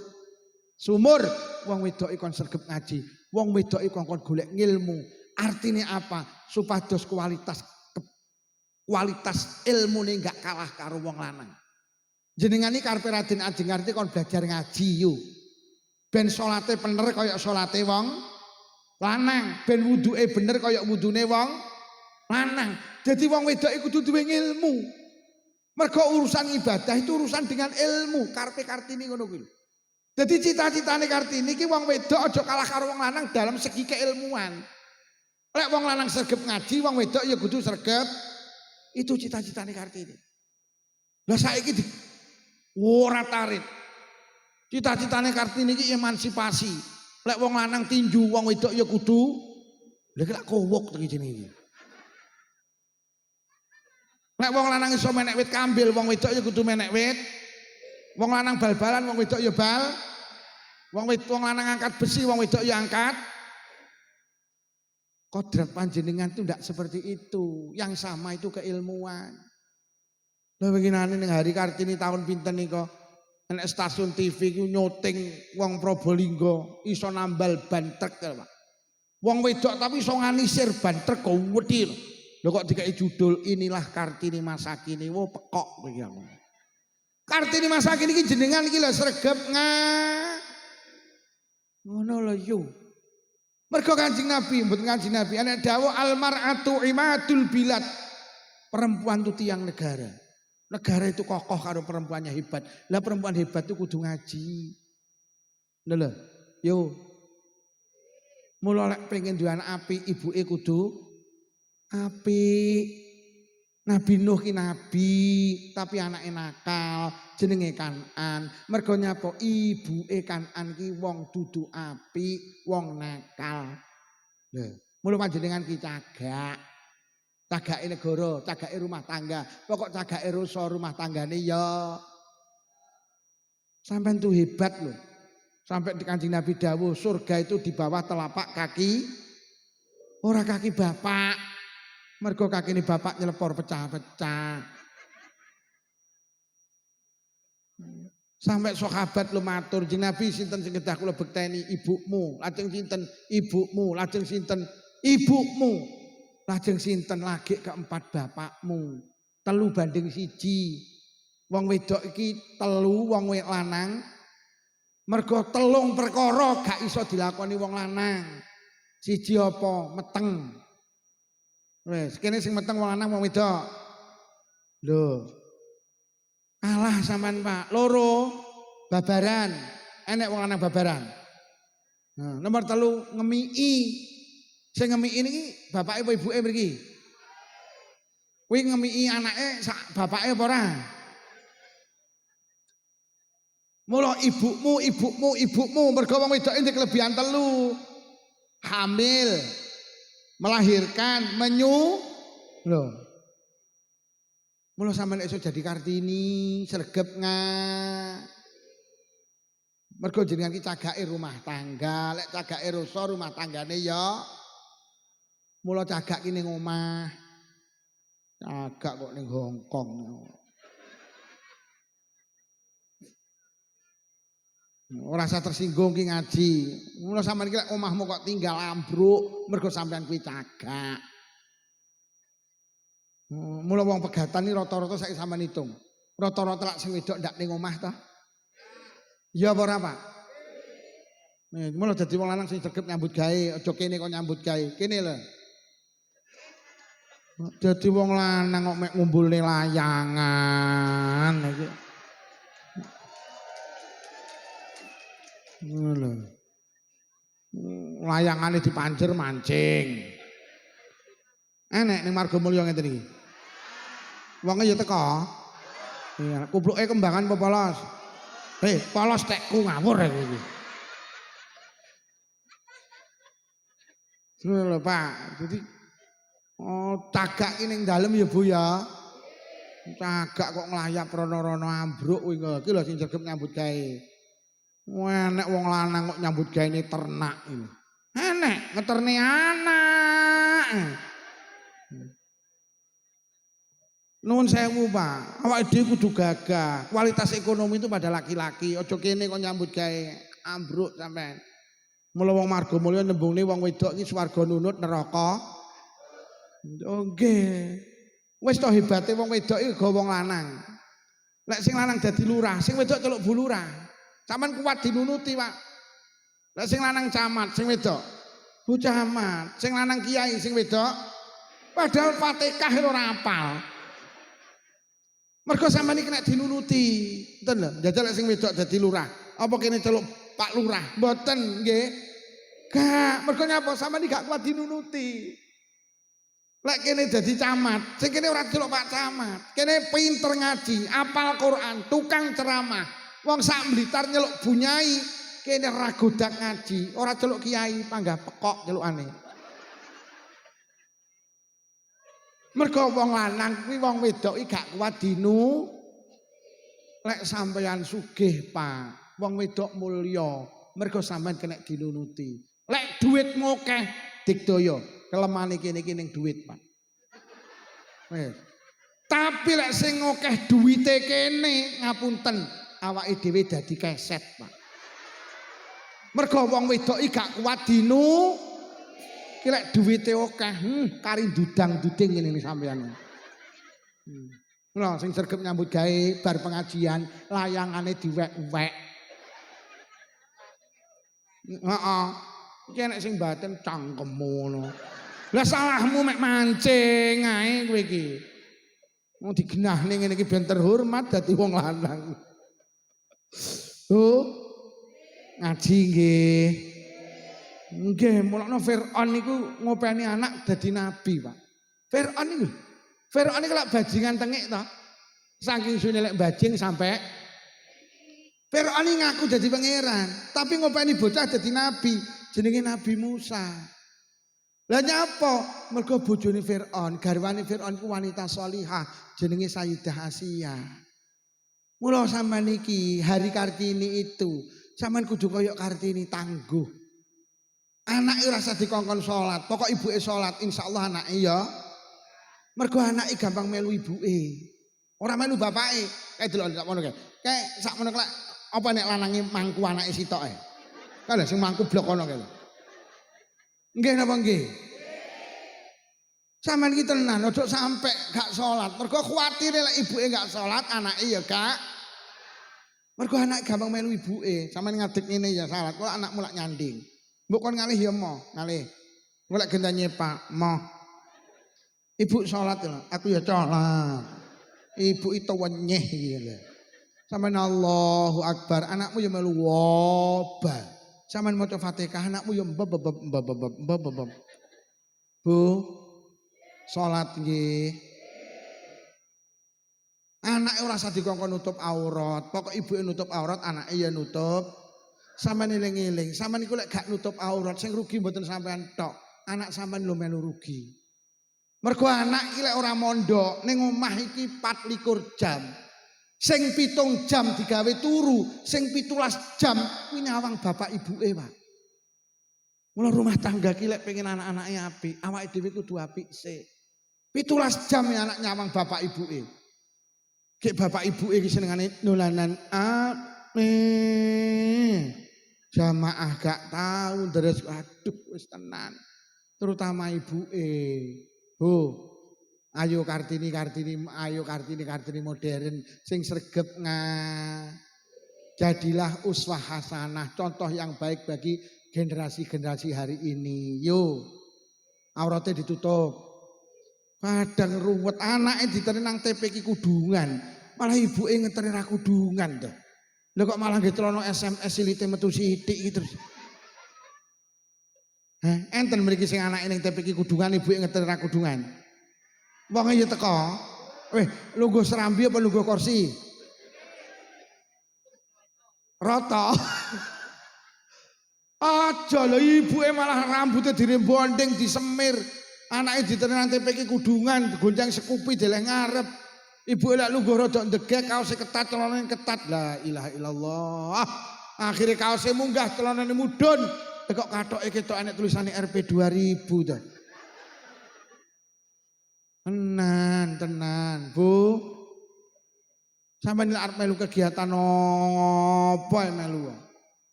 sumur. Wong wedok ikon sregep ngaji, wong wedok ikon golek ngilmu. Artinya apa? Supados kualitas ilmune enggak kalah karo wong lanang. Jenengan iki karepe Raden Ajeng Kartini kon belajar ngaji yo. Ben salate bener kaya salate wong lanang, ben wuduke bener kaya wudune wong lanang. Jadi wong wedok iku kudu duwe ilmu. Mergo urusan ibadah itu urusan dengan ilmu. Karepe Kartini ngono kuwi. Jadi cita-citane Kartini iki wong wedok aja kalah karo wong lanang dalam segi keilmuan. Lek wong lanang sregep ngaji, wong wedok ya kudu sregep. Itu cita-citane Kartini. Lah saiki ora tarik. Cita-citane Kartini iki emansipasi. Lek wong lanang tinju, wong wedok ya kudu Lha kok kowok to iki jenenge. Nek wong lanang iso menek wit kambil, wong wedok ya kudu menek wit. Wong lanang bal-balan, wong wedok ya bal. Wong lanang angkat besi, wong wedok ya angkat. Kodrat panjenengan itu tidak seperti itu. Yang sama itu keilmuan. Lah winginane ning hari Kartini tahun pinten nika nek stasiun TV ku nyuting wong Probolinggo iso nambal ban truk to, Pak. Wong wedok tapi iso nganisir ban truk kok wedi. Lho kok dikai judul inilah Kartini masa kini. Wo pekok kowe iki. Kartini masa kini iki jenengan iki lho sregep ngono lho yo. Mergo Kanjeng Nabi, mboten Kanjeng Nabi, ana dawuh almar'atu imadul bilad. Perempuan itu tiang negara. Negara itu kokoh karo perempuannya hebat. Lah perempuan hebat itu kudu ngaji. Lho, yo. Mula lek pengen duwe anak apik, ibuke kudu apik. Nabi Nuh ki nabi, tapi anake nakal, jenenge Kanan. Mergo nyapa ibuke Kanan ki wong dudu apik, wong nakal. Lho, mula panjenengan ki cagak. Cagake negara, cagake rumah tangga. Pokok cagake rusa rumah tanggane ya sampean tuh hebat loh. Sampai di Kanjeng Nabi dawuh surga itu di bawah telapak kaki, ora kaki bapak. Mergo kakine bapak nyelepor pecah-pecah. Sampai sahabat lu matur, Jeng Nabi sinten sing kedah kula bekteni ibumu, lajeng sinten ibumu, lajeng sinten ibumu, lajeng sinten lagi keempat bapakmu. 3-1. Wong wedok iki 3, wong lanang. Mergo 3 perkara gak iso dilakoni wong lanang. Siji apa? Meteng. Wes, kene sing meteng wong lanang wong wedok. Lho. Kalah sampean, Pak. Loro babaran. Enek wong lanang babaran. Nah, nomor 3 ngemiki. Sing ngemiki niki bapake apa ibuke mriki? Kuwi ngemiki anake sak bapake apa ora? Mula ibumu mergo wong wedoke ndek kelebihan 3. Hamil, melahirkan, lho. Mula sampeyan iso jadi Kartini, sregep mergo jenengan ki cagake rumah tangga, lek cagake rusa rumah tanggane ya mula cagak ki ning omah. Cagak kok ning Hongkong. Ora usah tersinggung ki ngaji. Mula sampeyan iki lek omahmu kok tinggal ambruk mergo sampeyan kuwi cagak. Mula wong pegatan iki rata-rata saiki sampean hitung. Rata-rata lak sing wedok ndak ning omah ta? Ya apa ora, Pak? Nih, mula dadi wong lanang sing sregep nyambut gawe, aja kene kok nyambut gawe. Kene lho. Dadi wong lanang kok mek ngumpulne layangan iki. Ngono. Layangane dipancur mancing. Enek ning Margomulya ngeten iki. Wonge ya teko. Iya, kupluke kembangan apa polos? Polos tekku ngawur iki. Ngono lho, Pak. Jadi cagak ki ning dalem ya Bu ya. Cagak kok nglayap rono-rono ambruk kuwi iki lho sing sregep nyambut gawe. Enek wong lanang kok nyambut gawe ternak ini. Enek ngeterne anak. Nuwun sewu, Pak. Awake dhewe kudu gagah. Kualitas ekonomi itu pada laki-laki. Aja kene kok nyambut gawe ambruk sampean. Mula wong Margomulya nembungne wong wedok iki swarga nunut neraka. Oh nggih. Wis to hebate wong wedok iki go wong lanang. Lek sing lanang dadi lurah, sing wedok celuk bu lurah. Sampeyan kuat dinunuti, Pak. Lek sing lanang camat, sing wedok bu camat, sing lanang kiai, sing wedok padahal Fatihah ora hafal. Mergo sampeyan iki nek dinunuti, ngoten lho. Jajal sing wedok dadi lurah. Apa kene celuk Pak Lurah? Mboten nggih. Gak, mergo nyapa sampeyan iki gak kuat dinunuti. Lek kene dadi camat, sing kene ora celuk Pak Camat. Kene pinter ngaji, apal Quran, tukang ceramah. Wong sak Blitar nyeluk bunyai, kene ra godak ngaji, ora celuk kiai, panggah pekok celukane. Mergo wong lanang kuwi wong wedok iki gak kuat dinu. Lek sampeyan sugih, Pak, wong wedok mulya, mergo sampeyan kena dinunuti. Lek dhuwitmu akeh, digdaya, kelemane kene iki ning dhuwit, Pak. Tapi lek sing akeh duwite kene, ngapunten, awake dhewe dadi keset, Pak. Mergo wong wedok iki gak kuat dinu. Ki lek duwite akeh, kari dudang-duding ngene sampeyan. Lho sing sregep nyambut gawe bar pengajian layangane diwek-wek. Heeh. Iki nek sing baten cangkemmu ngono. Lah salahmu mek mancing ae kowe iki. Wong digenahne ngene iki ben terhormat dadi wong lanang. Oh. Ngaji nggih. Nggih, mulane Firaun niku ngopeni anak dadi nabi, Pak. Firaun niku lak bajingan tengik to. Saking suwe lek bajing sampai Firaun ngaku dadi pangeran, tapi ngopeni bocah dadi nabi, jenenge Nabi Musa. Lah nyapa? Mergo bojone Firaun, garwane Firaun ku wanita sholihah, jenenge Sayyidah Asia. Mula sampean iki hari Kartini itu, sampean kudu koyo Kartini tangguh. Anake ora usah dikongkon salat, pokok ibuke salat, insyaallah anake ya. Mergo anake gampang melu ibuke. Ora melu bapake. Kae delok ngono kae. Kae sak menek lek apa nek lanange mangku anake sitoke. Kae lho sing mangku blok kono kae lho. Nggih napa nggih? Sampeyan iki tenan ojo sampe gak salat. Mergo kuwatire lek ibuke gak salat, anake ya gak. Mergo anak gampang melu ibuke. Sampeyan ngadeg ngene ya salat, kok anakmu lak nyanding. Mbok kon ngalih ya mo, ngalih. Golek gendane Pak, mo. Ibu salat lho, aku ya salat. Ibu itu wenyeh iki lho. Sampeyan Allahu Akbar, anakmu ya melu wobah. Sampeyan maca Fatihah, anakmu ya mbab. Bu, salat nggih. Anake ora usah dikongkon nutup aurat. Pokok ibuke nutup aurat, anake ya nutup. Sampeyan eling-eling, sampeyan iku lek gak nutup aurat sing rugi mboten sampeyan tok. Anak sampeyan lho melu rugi. Mergo anak iki lek ora mondok ning omah iki 24 jam. Sing 7 jam digawe turu, sing 17 jam kuwi nyawang bapak ibuke, Pak. Mula rumah tangga ki lek pengen anak-anake apik, awake dhewe kudu apik sik. 17 jam ya anak nyawang bapak ibuke. Gek bapak ibuke iki senengane dolanan jamaah gak tahu deres, aduh wis tenan. Terutama ibuke. Bu, ayo Kartini modern sing sregep jadilah uswah hasanah, contoh yang baik bagi generasi-generasi hari ini. Yo, auratnya ditutup. Kadang ruwet anake diteri nang TPK kudungan, malah ibuke ngeteri ra kudungan to. Lha kok malah nggih trono SMS silite metu sithik iki terus. Enten mriki sing anake ning TPK kudungan ibuke ngeteri ra kudungan. Wong ya teko. Lungguh serambi apa lungguh kursi? Rata. Aja lho ibuke malah rambutnya dirembondeng disemir. Anake diteri nang TPK kudungan, digoncang sekupi deleh ngarep. Ibu lek lungguh rada ndegek kaose ketat celanane ketat. La ilaha illallah. Akhire kaose munggah celanane mudhun. Kok katoke ketok enek tulisane RP 2000 to. Tenan, Bu. Sampeyan arep melu kegiatan apa melu.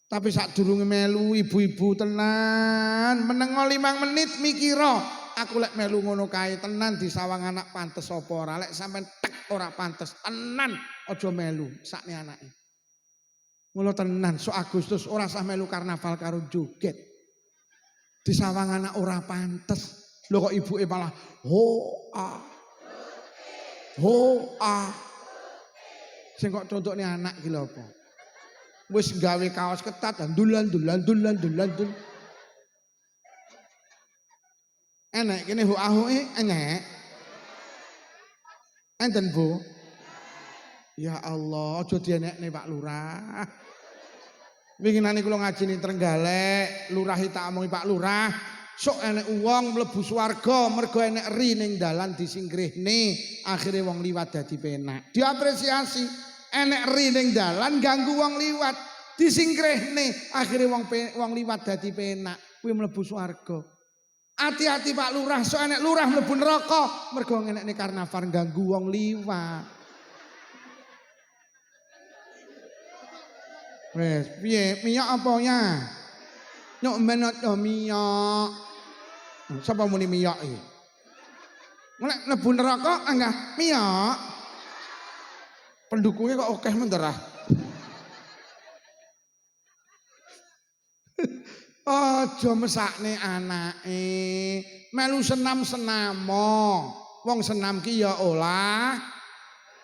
Tapi sadurunge melu ibu-ibu tenan, meneng 5 menit mikira. Aku lek melu ngono kae tenan disawang anak pantes apa ora. Lek sampean tek ora pantes tenan aja melu sakne anake. Mula tenan sok Agustus ora usah melu karnaval karo joget. Disawang anak ora pantes. Lho kok ibuke malah hoa. Sing kok contokne anak ki lho apa? Wis gawe kaos ketat dulan. Enek kene hoa-hoe enek. Enten Bu. Ya Allah, aja dienekne Pak Lurah. Winginane kula ngaji ning Trenggalek, lurah tak omongi Pak Lurah, sok enek wong mlebu swarga mergo enek ri ning dalan disingkrihne akhire wong liwat dadi penak. Diapresiasi enek ri ning dalan ganggu wong liwat disingkrihne akhire wong liwat dadi penak kuwi mlebu swarga. Hati-hati Pak Lurah, sok enek lurah mlebu neraka mergo ngenekne karnaval ganggu wong liwat. Wes piye miyok apa ya? Nyok menot yo miyok. Sapa muni miyok iki? Nek mlebu neraka enggak miyok. Pendukungnya kok akeh menterah. Aja mesakne anake. Melu senam-senamo. Wong senam ki ya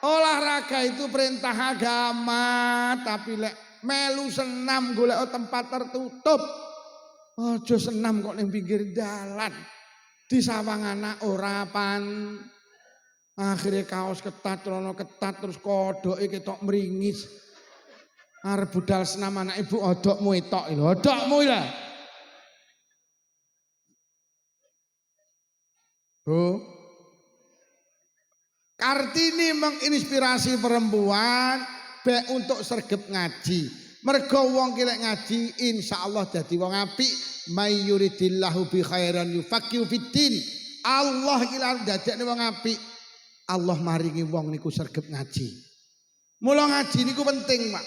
olahraga itu perintah agama, tapi lek melu senam golek tempat tertutup. Aja senam kok ning pinggir dalan. Di sawang anak ora pan. Akhire kaos ketat, celana ketat terus kodoke ketok mringis. Arep budal senam anak ibu odokmu etok lho, odokmu lho. Bu. Kartini menginspirasi perempuan untuk sergep ngaji. Mergo wong kilek ngaji insyaallah dadi wong apik. May yuridillahu bi khairan yufaqihu fiddin. Allah iki lan dadekne wong apik. Allah maringi wong niku sergep ngaji. Mula ngaji niku penting, Pak.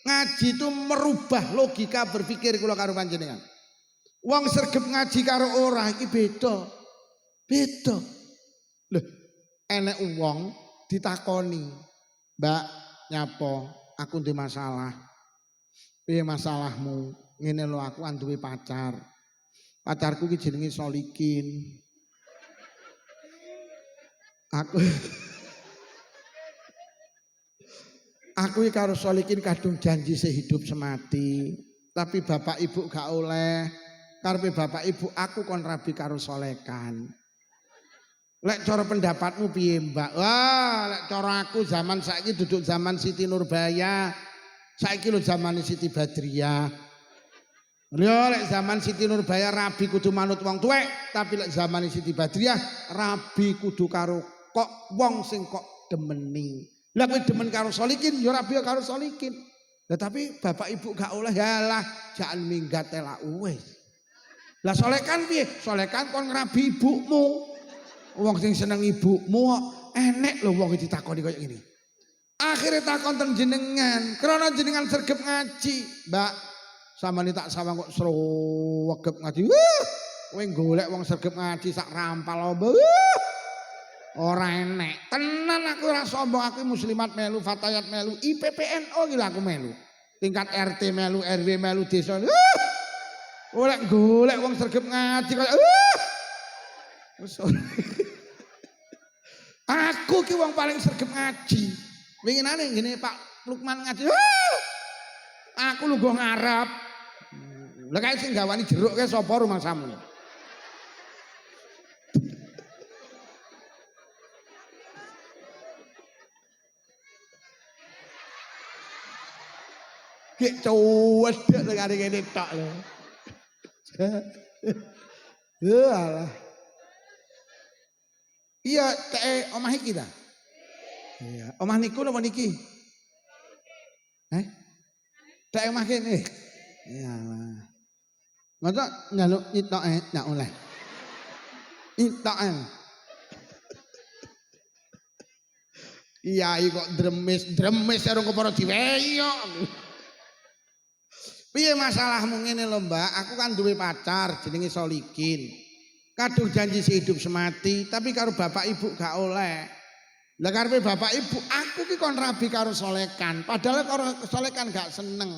Ngaji itu merubah logika berpikir kula karo panjenengan. Wong sergep ngaji karo ora iki beda. Beda. Lho, enek wong ditakoni, "Mbak, nyapa? Aku ndek masalah." "Piye masalahmu?" "Ngene lho, aku duwe pacar. Pacarku ki jenenge Solikin. Aku iki karo Solikin kadung janji sehidup semati, tapi bapak ibu gak oleh. Karepe bapak ibu aku kon rabi karo Solekan. Lek cara pendapatmu piye, Mbak?" "Wah, lek cara aku zaman saiki duduk zaman Siti Nurbaya. Saiki lho zaman Siti Badriah. Lho lek zaman Siti Nurbaya rabi kudu manut wong tuwek, tapi lek zaman Siti Badriah rabi kudu karo kok wong sing kok demeni. Lah kowe demen karo Solikin, ya rabi karo Solikin. Lah tapi bapak ibu gak oleh, yalah jangan minggat elak wis. Lah Solekan piye? Solekan kon rabi ibumu. Wong sing seneng ibumu enek lho wong ditakoni kaya ngene. Akhire takon teng jenengan, krana jenengan sergep ngaji. "Mbak, sampeyan tak sawang kok srewegep ngaji." Kowe golek wong sergep ngaji sak rampal ombo. Ora enek. Tenan aku ora sombong, aku muslimat melu, fatayat melu, IPPNO iki aku melu. Tingkat RT melu, RW melu, desa. Ora golek wong sergep ngaji kaya aku ki wong paling sergep ngaji. Winginane ngene Pak Lukman ngaji. Aku lungguh ngarep. Lah kae sing gawani jeruk kae sapa rumangsamu? Ki cowedek kare kene tok lho. Alah. Iya, kayak omah iki ta? Iya, omah niku napa niki? Kayak omah kene. Iyalah. Masa nyaluk itoke ndak oleh. Itoke. Kiai kok dremes karo kepara diweyok. Piye masalahmu ngene lho, Mbak? Aku kan duwe pacar jenenge Solikin. Kadung janji sehidup semati, tapi karo bapak ibu gak oleh. Lah karepe bapak ibu, aku ki kon rabi karo Solekan. Padahal karo Solekan gak seneng.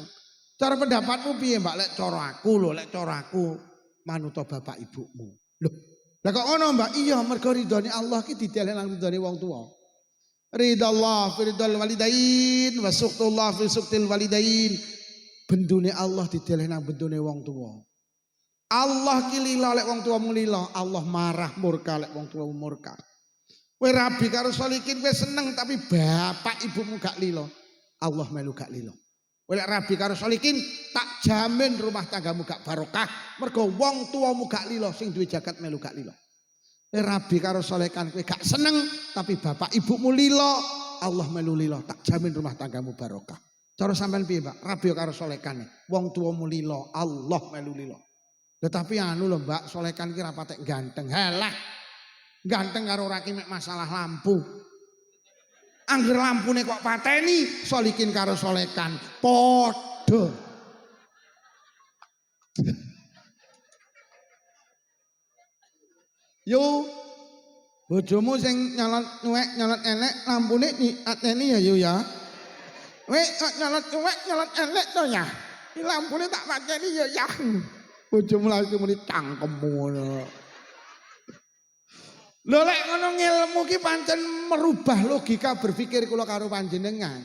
Cara pendapatmu piye, Mbak? Lek cara aku lho, lek cara aku manut bapak ibumu. Loh, lah kok ngono, Mbak? Iya, mergo ridhone Allah ki dideleh nang ridhone wong tuwa. Ridallah fi ridal walidain wa suqtullah fi suqtil walidain. Bendune Allah dideleh nang bendune wong tuwa. Allah ki lila lek wong tuamu lila, Allah marah murka lek wong tuamu murka. Kowe rabi karo Solikin kowe seneng tapi bapak ibumu gak lila, Allah melu gak lila. Oleh rabi karo solikin tak jamin rumah tanggamu gak barokah. Mergo wong tuamu gak lilo sing duwe jagat melu gak lilo. Rabi karo solekan kowe gak seneng tapi bapak ibumu lilo, Allah melu lilo, tak jamin rumah tanggamu barokah. Cara sampean piye, Mbak? Rabi karo solekane. Wong tuamu lilo, Allah melu lilo. Tetapi anu lho, Mbak, solekan ki ra patek ganteng. Halah. Ganteng karo ora ki mek masalah lampu. Angger lampune kok pateni, solikin karo solekan padha. Yo bojomu sing nyolot nyuwek nyolot elek lampune diateni ya yo ya. Wek nyolot nyuwek nyolot elek to ya. Iki lampune tak pateni ya ya. Bojomu lagi muni cangkemmu ngono. Lho lek ngono ngilmu ki pancen merubah logika berpikir kula karo panjenengan.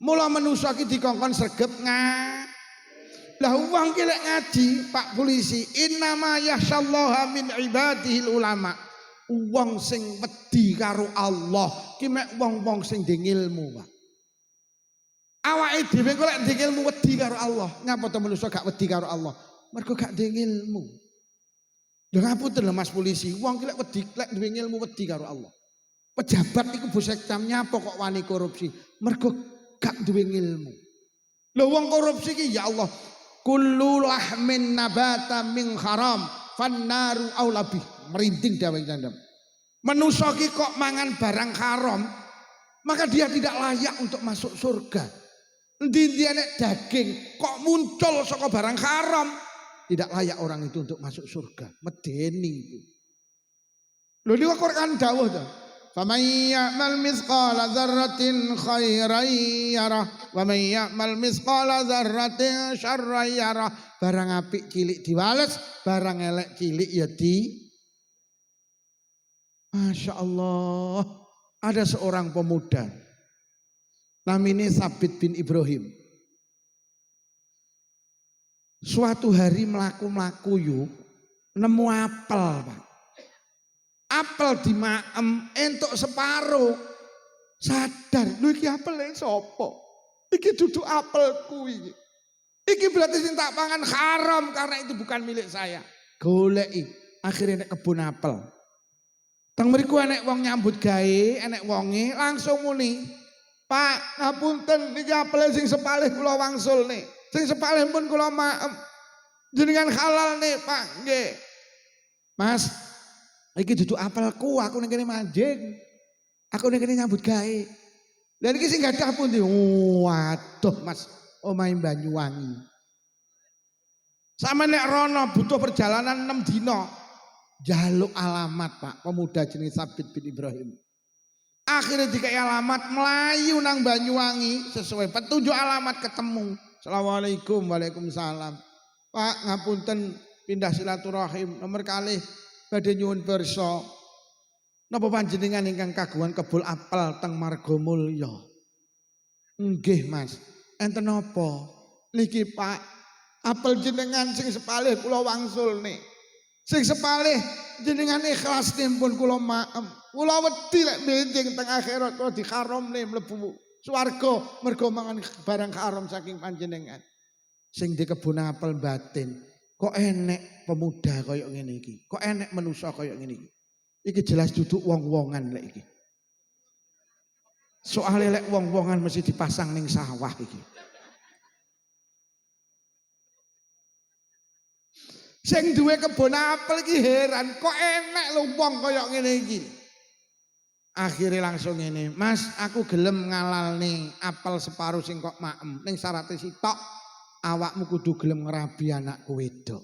Mula manusa ki dikongkon sregep lah wong ki lek ngaji Pak Polisi innama yakhsyallaha min ibadihil ulama. Wong sing wedi karo Allah ki mek wong-wong sing ndek ilmu, Pak. Awake dhewe kok lek ndek ilmu wedi karo Allah. Ngapa to manusa gak wedi karo Allah? Mergo gak ndek ilmu. Lha ngapunten lho Mas Polisi, wong ki lek wedi lek duwe ilmu wedi karo Allah. Pejabat iku bosek cam nyapa kok wani korupsi? Mergo gak duwe ilmu. Lho wong korupsi ki ya Allah, kullu lahmin nabata min haram fannaru aulabi. Merinding dawuh jandam. Manusa ki kok mangan barang haram, maka dia tidak layak untuk masuk surga. Endi-endi nek daging kok muncul saka barang haram, tidak layak orang itu untuk masuk surga. Medeni itu. Lho niku Quran dawuh to. Faman ya'mal mithqala dzarratin khairan yarah wa man ya'mal mithqala dzarratin syarran yarah. Barang apik cilik diwales, barang elek cilik ya di. Masya Allah, ada seorang pemuda namanya Sabit bin Ibrahim. Suatu hari melaku-melaku yuk nemu apel, Pak. Apel di maem entuk separuh. Sadar, lho iki apel sapa? Iki duduk apelku iki. Iki berarti sing tak pangan haram karena itu bukan milik saya. Goleki, akhirnya nek kebun apel. Teng mriku enek wong nyambut gawe, enek wonge langsung muni, "Pak, ngapunten niki apel sing sepalih kula wangsul nih. Sing sepalih pun kula maem. Jenengan halal nih, Pak." Nggih. Mas, iki duduk apelku, aku ning kene manjing. Aku ning kene nyambut gawe. Lah iki sing gadah pundi? Waduh, Mas, omahe Banyuwangi. Sampe nek rono butuh perjalanan 6 dina. Jaluk alamat, Pak, pemuda jenis Sabit bin Ibrahim. Akhirnya dikai alamat melayu nang Banyuwangi sesuai petunjuk alamat ketemu. Assalamualaikum, waalaikumsalam. Pak, ngapunten pindah silaturahim nomor kalih badhe nyuwun pirsa. Napa panjenengan ingkang kagungan kebul apel teng Margomulya? Nggih, Mas. Enten napa? Niki, Pak, apel jenengan sing sepalih kula wangsulne. Sing sepalih jenengan ikhlas pun kula maem. Kula wedi lek benjing teng akhirat kula diharamne mlebu swarga mergo mangan barang haram saking panjenengan. Sing di kebun apel batin, kok enek pemuda kaya ngene iki? Kok enek manusa kaya ngene iki? Iki jelas duduk wong-wongan lek iki. Soale lek wong-wongan mesti dipasang ning sawah iki. Sing duwe kebun apel iki heran, kok enek lho wong kaya ngene iki. Akhire langsung ngene, "Mas, aku gelem ngalalne apel separuh sing kok maem. Ning syaraté sitok, awakmu kudu gelem ngrabi anakku wedok."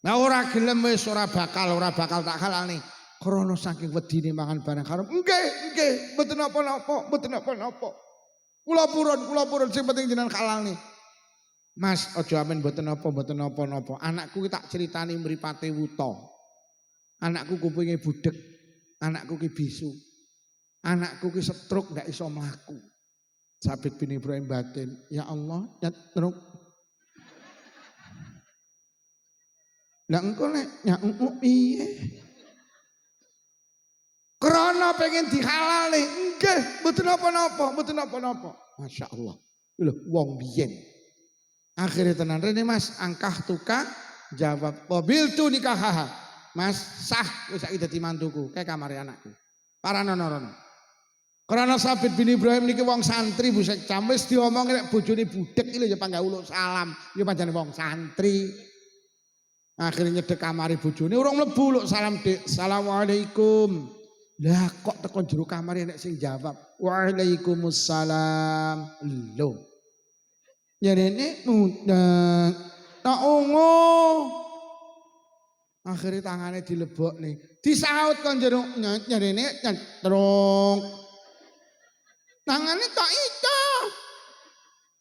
Nah ora gelem wis ora bakal tak halalne. Krana saking wedine mangan barang haram. Nggih, mboten napa-napa. Kula purun sing penting jenengan halalne. Mas, aja amen mboten napa-napa. Anakku ki tak critani mripate wuta. Anakku kupinge budhek, anakku ki bisu. Anakku ki stroke ndak iso mlaku. Sabit bin Ibrahim batin, ya Allah, nyatruk. Lah engko nek nyakuk piye? Krana pengen dihalalne. Nggih, mboten napa-napa. Masya Allah. Lho, wong biyen. Akhirnya tenan rene Mas, angkah tuka jawab mobil tu nikah. Mas sah wis saiki dadi mantuku, kae kamare anakku. Para nono. Karena Sabit bin Ibrahim niki wong santri Bu Sekcam wis diomong nek bojone budhek iki lho ya panggawuh salam, ya pancen wong santri. Akhirnya nyedek kamari bojone urung mlebu lho salam Dik. Assalamualaikum. Lah kok teko jero kamare nek sing jawab Waalaikumsalam. Lho. Nyarene mudeng. Tak ungu. Akhirnya tangannya dilebokne. Disaut kon jero nyarene terong. Tangannya tak itu.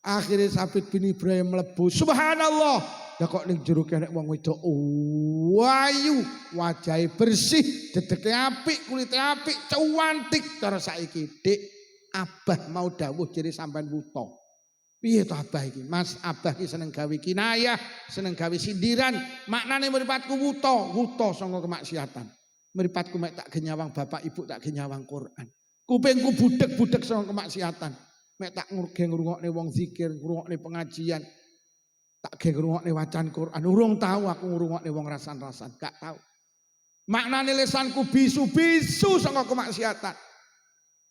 Akhirnya Sabit bin Ibrahim mlebu. Subhanallah. Ya kok ning jero kene wong wedok wayu, wajahe bersih, dedeke apik, kulite apik, cuantik cara saiki. Dik, Abah mau dawuh jere sampean wuta. Piye to Abah iki? Mas, Abah iki seneng gawe kinayah, seneng gawe sindiran. Maknane mripatku wuta sanga kemaksiatan. Mripatku mek tak genyawang bapak ibu tak genyawang Quran. Kupingku budek-budek sanga kemaksiatan. Mek tak ngrungokne wong zikir, ngrungokne pengajian. Tak ngrungokne wacan Quran. Urung tahu aku ngrungokne wong rasan-rasan, gak tahu. Maknane lesanku bisu-bisu sanga kemaksiatan.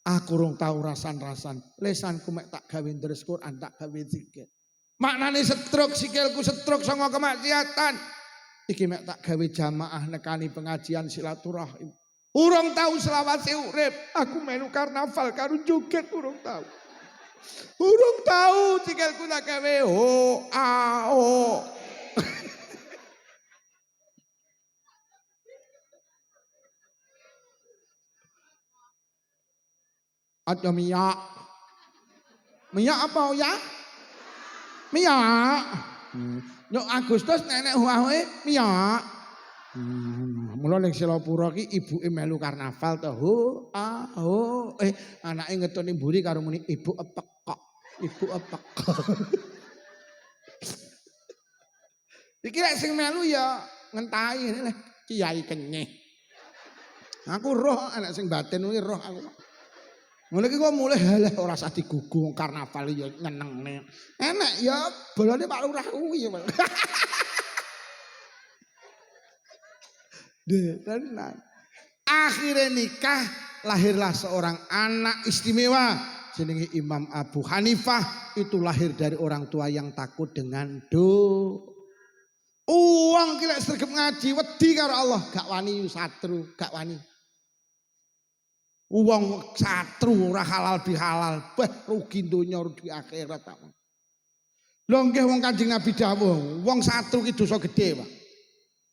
Aku urung tahu rasan-rasan. Lesanku mek tak gawe deres Quran, tak gawe zikir. Maknane setruk sikilku setruk sanga kemaksiatan. Iki mek tak gawe jamaah nekani pengajian silaturahim. Urung tahu selawase urip, aku melu karnaval karo joget urung tahu. Urung tahu sikilku tak gawe ho a ho. Ada minyak. Minyak apa ya? Minyak. Yo Agustus nenek huahe minyak. Mula ning Selapura ki ibuke melu karnaval to. Ho a ho. Anake ngetoni mburi karo muni ibu epek kok. Ibu epek. Iki lek sing melu ya ngentahi leh Kiai Kenyeh. Aku roh anak sing batin kuwi roh aku. Mulai kok mulai halah ora usah digugu karnaval ya nyenengne. Enak ya bolone Pak Lurah kuwi ya. Tenan. Akhirnya nikah, lahirlah seorang anak istimewa jenenge Imam Abu Hanifah. Itu lahir dari orang tua yang takut dengan uang kira sregep ngaji wedi karo Allah, gak wani satru, gak wani. Uang satru ora halal bihalal, rugi donya rugi akhirat. Lho nggih wong Kanjeng Nabi dawuh, wong satru ki dosa gedhe, Pak.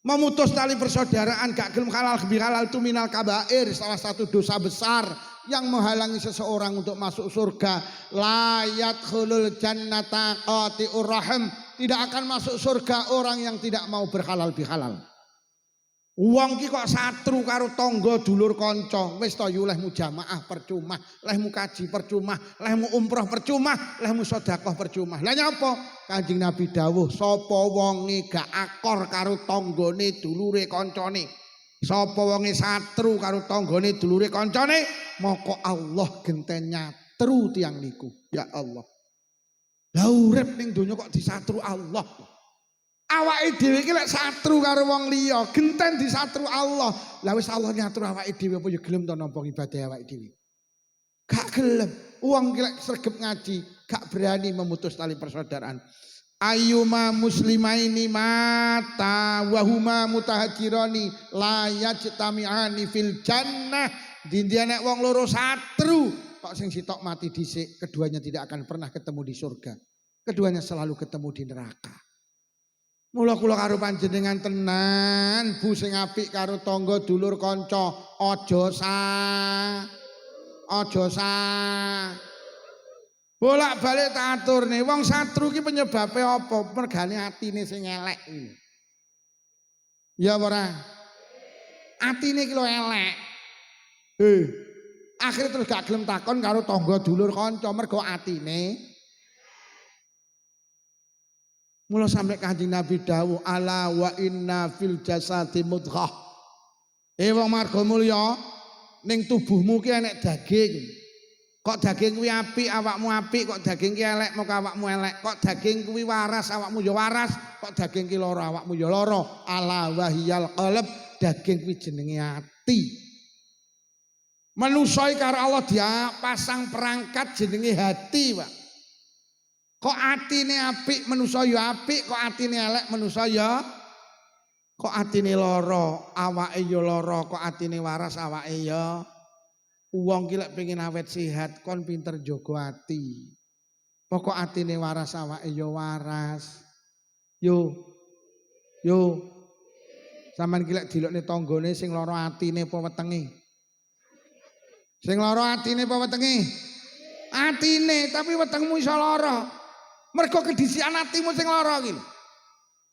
Memutus tali persaudaraan gak gelem halal bihalal itu minal kabair, salah satu dosa besar yang menghalangi seseorang untuk masuk surga. La yadkhulul jannata qati'ur rahim, tidak akan masuk surga orang yang tidak mau berhalal bihalal. Wong ki kok satru karo tangga dulur kanca, wis to lehmu jamaah percuma, lehmu kaji percuma, lehmu umroh percuma, lehmu sedekah percuma. Lah nyapa? Kanjeng Nabi dawuh, sapa wonge gak akor karo tanggane dulure kancane, sapa wonge satru karo tanggane dulure kancane, maka Allah genten nyatru tiyang niku. Ya Allah. Lah urip ning donya kok disatru Allah. Awake dhewe iki lek satru karo wong liya, genten disatru Allah. Lah wis Allah nyatru awake dhewe apa ya gelem to nampa ibadah awake dhewe? Gak gelem. Wong iki lek sregep ngaji, gak berani memutus tali persaudaraan. Ayyuma muslimaini mata wa huma mutahajirani la yajtami'ani fil jannah. Dindi nek wong loro satru, kok sing sitok mati dhisik, keduanya tidak akan pernah ketemu di surga. Keduanya selalu ketemu di neraka. Mula kula karo panjenengan tenan, bu sing apik karo tangga dulur kanca, aja bolak-balik tak aturne, wong satru ki penyebabe apa? Mergane atine sing elek. Ya ora? Atine ki lho elek. Akhire terus gak gelem takon karo tangga dulur kanca mergo atine. Mula sampai Kanjeng Nabi dawuh ala wa inna fil jasadi mudghah. Wong marga mulya ning tubuhmu ki enek daging. Kok daging kuwi apik awakmu apik, kok daging ki elek moko awakmu elek. Kok daging kuwi waras awakmu ya waras, kok daging ki lara awakmu ya lara. Ala wahiyal qalb, daging kuwi jenenge ati. Manusa iki karo Allah dia pasang perangkat jenenge hati, Pak. Kok atine apik manusa ya apik, kok atine elek manusa ya kok atine lara, awake ya lara, kok atine waras awake ya. Wong ki lek pengen awet sehat kon pinter jaga ati. Pokok atine waras awake ya waras. Yo. Saman ki lek dilokne tanggane sing lara atine apa wetenge? Sing lara atine apa wetenge? Atine, tapi wetengmu iso lara. Mergo kedisikan atimu sing lara ki.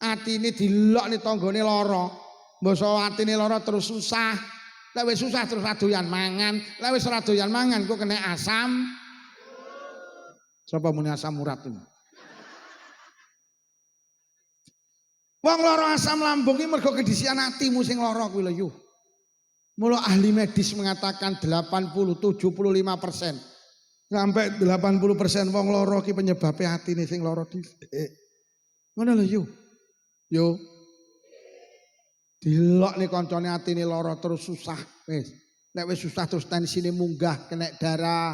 Atine dilokne tanggane lara. Mbasa atine lara terus susah. Lek wis susah terus radoyan mangan, lek wis radoyan mangan kok kena asam. Sapa muni asam urat itu? Wong lara asam lambung iki mergo kedisikan atimu sing lara kuwi lho yo. Mula ahli medis mengatakan 80-75% sampai 80% wong lara ki penyebabe atine sing lara dhisik. Ngono lho yo. Yo. Dilok nih koncone atine lara terus susah wis. Nek wis susah terus tensine munggah, kena darah,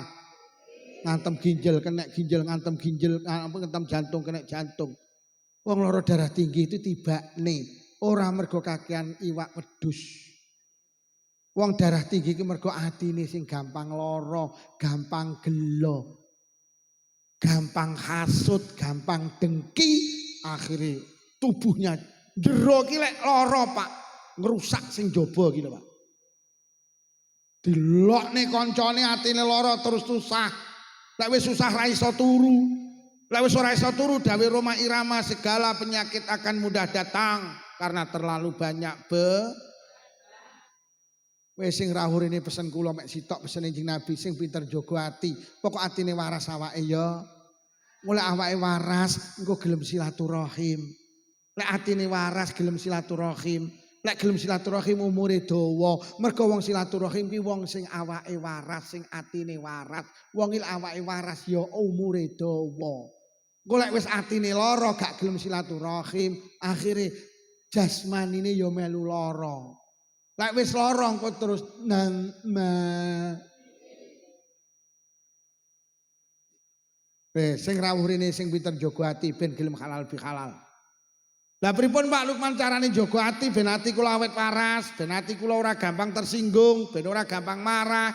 ngantem ginjal, kena ginjal, ngantem ginjal, ngantem jantung, kena jantung. Wong lara darah tinggi itu tibane ora mergo kakean iwak wedhus. Wong darah tinggi iki mergo atine sing gampang lara, gampang gelo, gampang hasut, gampang dengki, akhirnya tubuhnya jero ki lek lara Pak, ngrusak sing jaba ki lho Pak. Dilokne kancane atine lara terus susah. Lek wis susah ra iso turu. Lek wis ora iso turu dawuh Roma Irama segala penyakit akan mudah datang karena terlalu banyak wis sing rawuh ini pesen kula mek sitok pesene Kanjeng Nabi sing pinter jaga ati. Pokok atine waras awake ya. Mulai awake waras engko gelem silaturahim. Lek atine waras gelem silaturahim, lek gelem silaturahim umure dawa. Mergo wong silaturahim ki wong sing awake waras, sing atine waras. Wong iki awake waras ya umure dawa. Engko lek wis atine lara gak gelem silaturahim, akhire jasmanine ya melu lara. Lek wis lara engko terus nang sing rawuh rene sing pinter jaga ati ben gelem halal bi halal. Lah pripun Pak Lukman carane jaga ati ben ati kula awet waras, ben ati kula ora gampang tersinggung, ben ora gampang marah,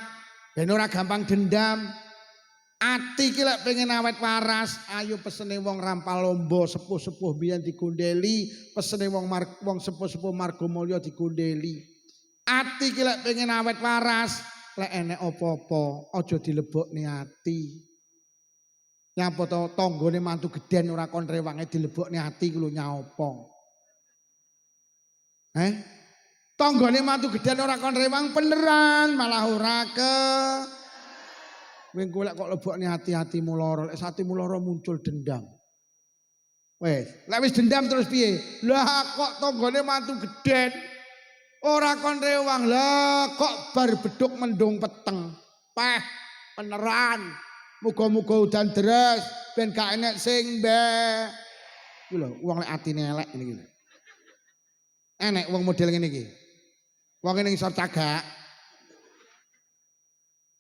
ben ora gampang dendam. Ati ki lek pengen awet waras, ayo pesene wong rampal lomba sepuh-sepuh biyen digondeli, pesene wong sepuh-sepuh marga mulya digondeli. Ati ki lek pengen awet waras, lek enek apa-apa aja dilebokne ati. Nyapa to tanggane mantu gedhen ora kon rewange dilebokne ati ku lho nyapa. Tanggane mantu gedhen ora kon rewang beneran malah ora ke. Wing golek kok lebokne ati-atimu lara, lek atimu lara muncul dendam. Wes, lek wis dendam terus piye? Lah kok tanggane mantu gedhen ora kon rewang. Lah kok bar beduk mendung peteng. Peh beneran. Muga-muga udan deres ben gak enek sing mbek. Iki lho wong lek atine elek ngene iki. Enek wong model ngene iki. Wong ning isor cagak.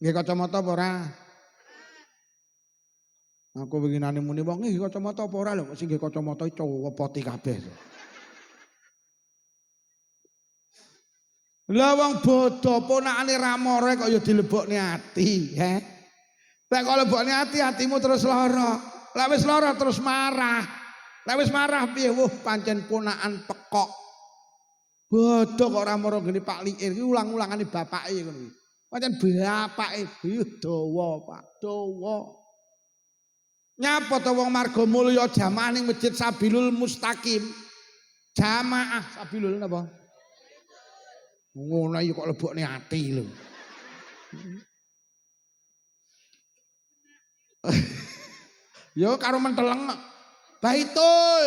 Nggih kacamata apa ora? Aku winginane muni wong iki kacamata apa ora lho, sing nggih kacamata iki cowok poti kabeh. Lah wong bodho ponakane ramore kok ya dilebokne ati, Lek kalau lebokne hati-hatimu terus lara. Lek wis lara terus marah. Lek wis marah piye? Pancen ponakan pekok. Bodho kok ora mara ngene Pak Liir iki ulang-ulangane bapake ngono iki. Pancen bapake dawa, Pak, dawa. Nyapa to wong marga mulya jamaah ning Masjid Sabilul Mustaqim. Jamaah Sabilul napa? Ngono iki kok lebokne ati lho. Yo karo menteleng Baitul.